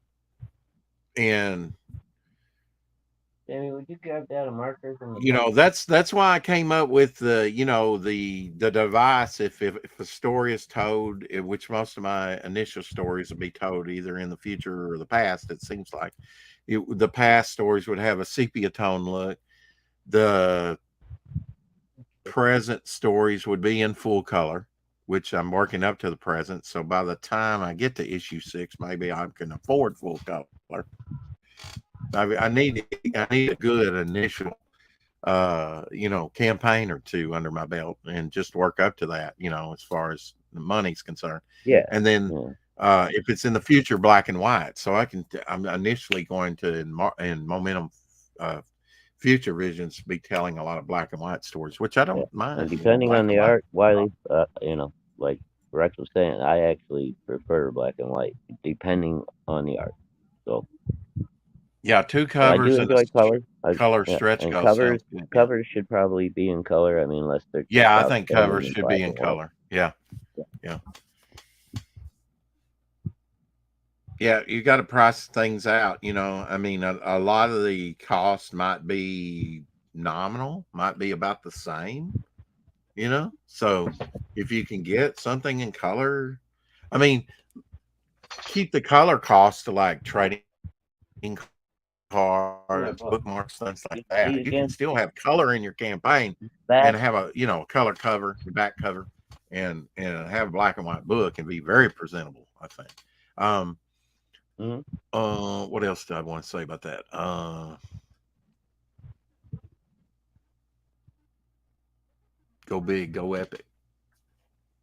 Jamie, would you grab that a marker from the that's why I came up with the device. If a story is told, which most of my initial stories will be told either in the future or the past, it seems like the past stories would have a sepia tone look. The present stories would be in full color, which I'm working up to the present. So by the time I get to issue 6, maybe I can afford full color. I need a good initial campaign or two under my belt and just work up to that, as far as the money's concerned. Yeah. And then if it's in the future, black and white. So I'm initially going to in Momentum Future Visions be telling a lot of black and white stories, which I don't mind. And depending on the art, Wiley, like Rex was saying, I actually prefer black and white, depending on the art. So yeah, two but I covers do and enjoy color. color stretch And goal covers sounds good. covers should probably be in color. I mean, unless they're just Yeah, I think outstanding covers in should black be in and white. color. Yeah. Yeah, you got to price things out. I mean, a lot of the cost might be nominal, might be about the same. So if you can get something in color, I mean, keep the color cost to like trading cards, bookmarks, things like that. You can still have color in your campaign and have a color cover, the back cover, and have a black and white book and be very presentable, I think. What else do I want to say about that? Go big, go epic.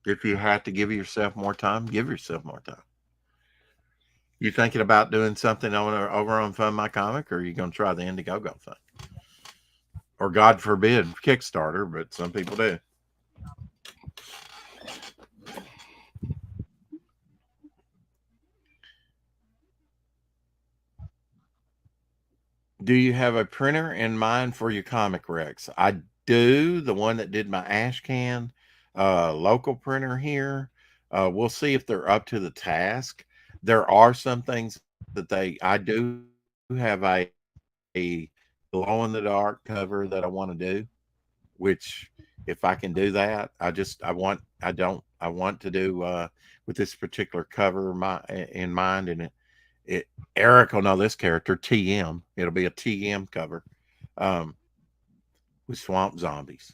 If you have to give yourself more time, give yourself more time. You thinking about doing something over on Fund My Comic, or are you going to try the Indiegogo thing? Or God forbid, Kickstarter, but some people do. Do you have a printer in mind for your comic, Rex? I do. The one that did my Ashcan local printer here. We'll see if they're up to the task. There are some things that I do have a glow in the dark cover that I want to do, which if I can do that, I want to do with this particular cover in mind, and Eric will know this character, TM. It'll be a TM cover with swamp zombies.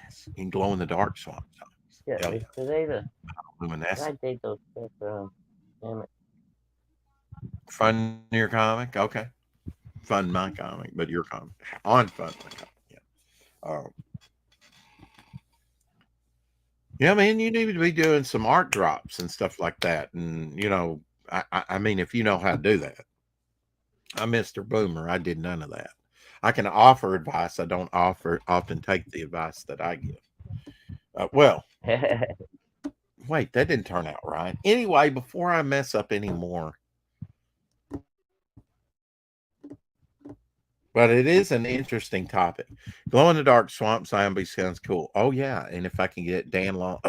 Yes, in glow in the dark swamp zombies. Yeah, today luminescent. I date those stuff around. Damn it. Fund your comic, okay. Fund my comic, but your comic on Fund My Comic. Yeah. Yeah, man, you need to be doing some art drops and stuff like that, and I mean, if you know how to do that. I'm Mr. Boomer. I did none of that. I can offer advice. I don't often take the advice that I give. Well, wait, that didn't turn out right. Anyway, before I mess up anymore, but it is an interesting topic. Glow in the dark swamp zombie sounds cool. Oh yeah, and if I can get Dan Long,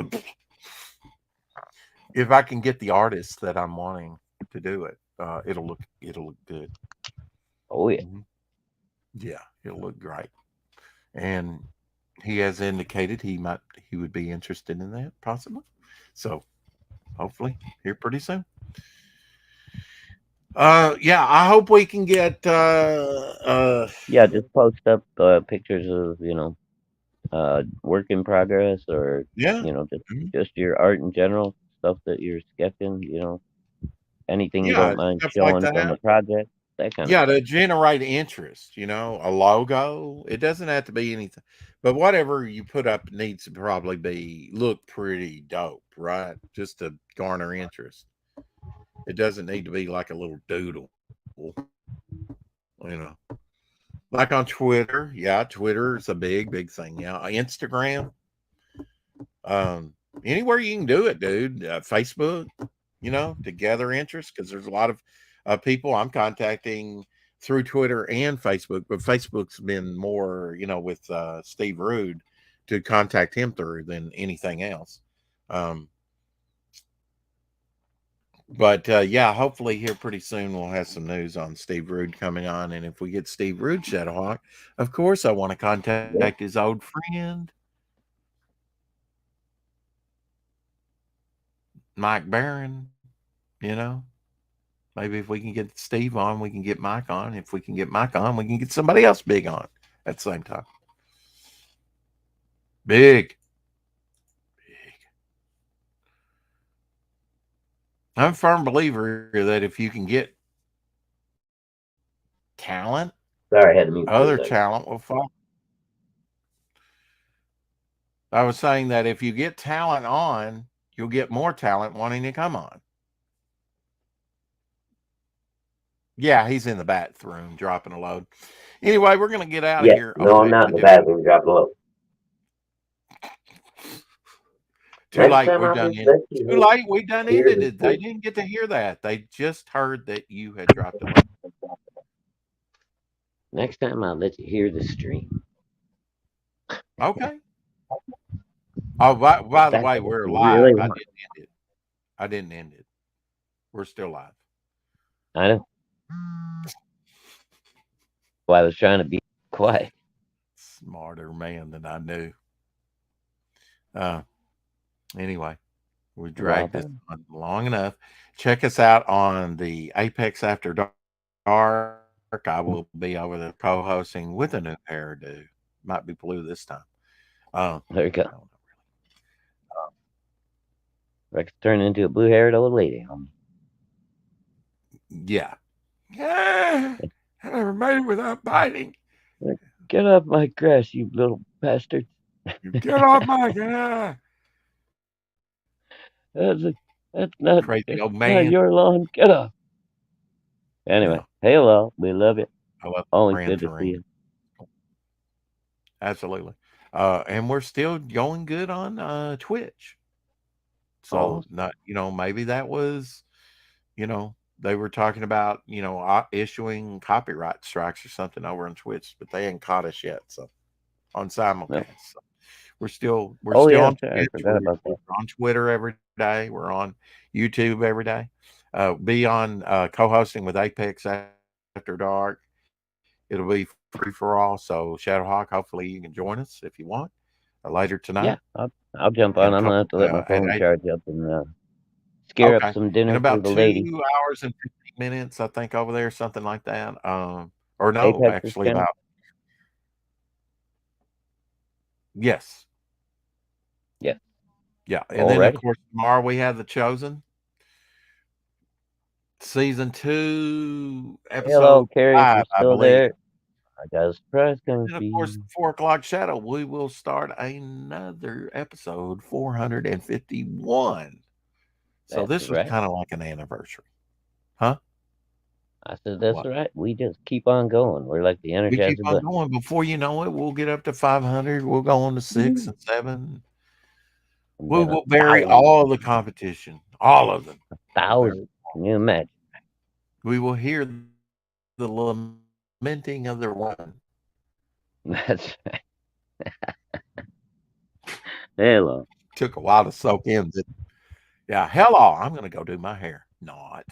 if I can get the artist that I'm wanting to do it, it'll look good. Oh yeah. Yeah, it'll look great. And he has indicated he would be interested in that possibly. So hopefully here pretty soon. Yeah, I hope we can get just post up pictures of work in progress, or just your art in general, stuff that you're sketching, anything you don't mind showing from the project, that kind of stuff. To generate interest, a logo. It doesn't have to be anything, but whatever you put up needs to probably look pretty dope, right? Just to garner interest. It doesn't need to be like a little doodle, like on Twitter. Yeah, Twitter is a big thing. Yeah, Instagram. Anywhere you can do it, dude. Facebook, to gather interest, because there's a lot of people I'm contacting through Twitter and Facebook, but Facebook's been more, with Steve Rude to contact him through than anything else. But yeah, hopefully here pretty soon we'll have some news on Steve Rude coming on. And if we get Steve Rude Shadowhawk, of course I want to contact his old friend, Mike Barron. Maybe if we can get Steve on, we can get Mike on. If we can get Mike on, we can get somebody else big on at the same time. Big. I'm a firm believer that if you can get talent, Sorry, I had to mute. other talent will follow. I was saying that if you get talent on, you'll get more talent wanting to come on. Yeah, he's in the bathroom dropping a load. Anyway, we're going to get out of here. No, I'm not in the bathroom dropping a load. Too late. We done ended. Too late. We done ended it. They didn't get to hear that. They just heard that you had dropped a load. Next time I'll let you hear the stream. Okay. Oh, by the way, we're live. Really I didn't end it. I didn't end it. We're still live. I know. Well, I was trying to be quiet. Smarter man than I knew. Anyway, we dragged this on long enough. Check us out on the Apex After Dark. I will be over there co-hosting with a new hairdo. Might be blue this time. There you go. Rex turned into a blue-haired old lady. Yeah. I never made it without biting. Get off my grass, you little bastard. Get off my grass. That's not crazy old man. Not your lawn. Get off. Anyway, hello. We love it. Always good to see you. Absolutely. And we're still going good on Twitch. So not, maybe that was, they were talking about, issuing copyright strikes or something over on Twitch, but they ain't caught us yet. So on simulcast. No. So we're still on Twitch. We're on Twitter every day. We're on YouTube every day. Be on co-hosting with Apex After Dark. It'll be free for all. So Shadowhawk, hopefully you can join us if you want later tonight. Yeah, I'll jump on. I'm gonna have to let my phone charge up and scare up some dinner in about for the lady. 2 hours and 15 minutes, I think, over there, something like that. Or no, Apex actually about. Yes. Yeah. Yeah. And then, of course, tomorrow we have The Chosen. Season 2, episode 5, I believe. There. I got a surprise coming. And of course, 4 o'clock shadow, we will start another episode 451. So this was kind of like an anniversary. Huh? I said, that's right. We just keep on going. We're like the Energizer. We keep on going. Before you know it, we'll get up to 500. We'll go on to 6 and 7. We will bury all the competition. All of them. 1,000. Can you imagine? We will hear the lamenting of the one. That's right. Hello. Took a while to soak in. Yeah, hello. I'm going to go do my hair. Not.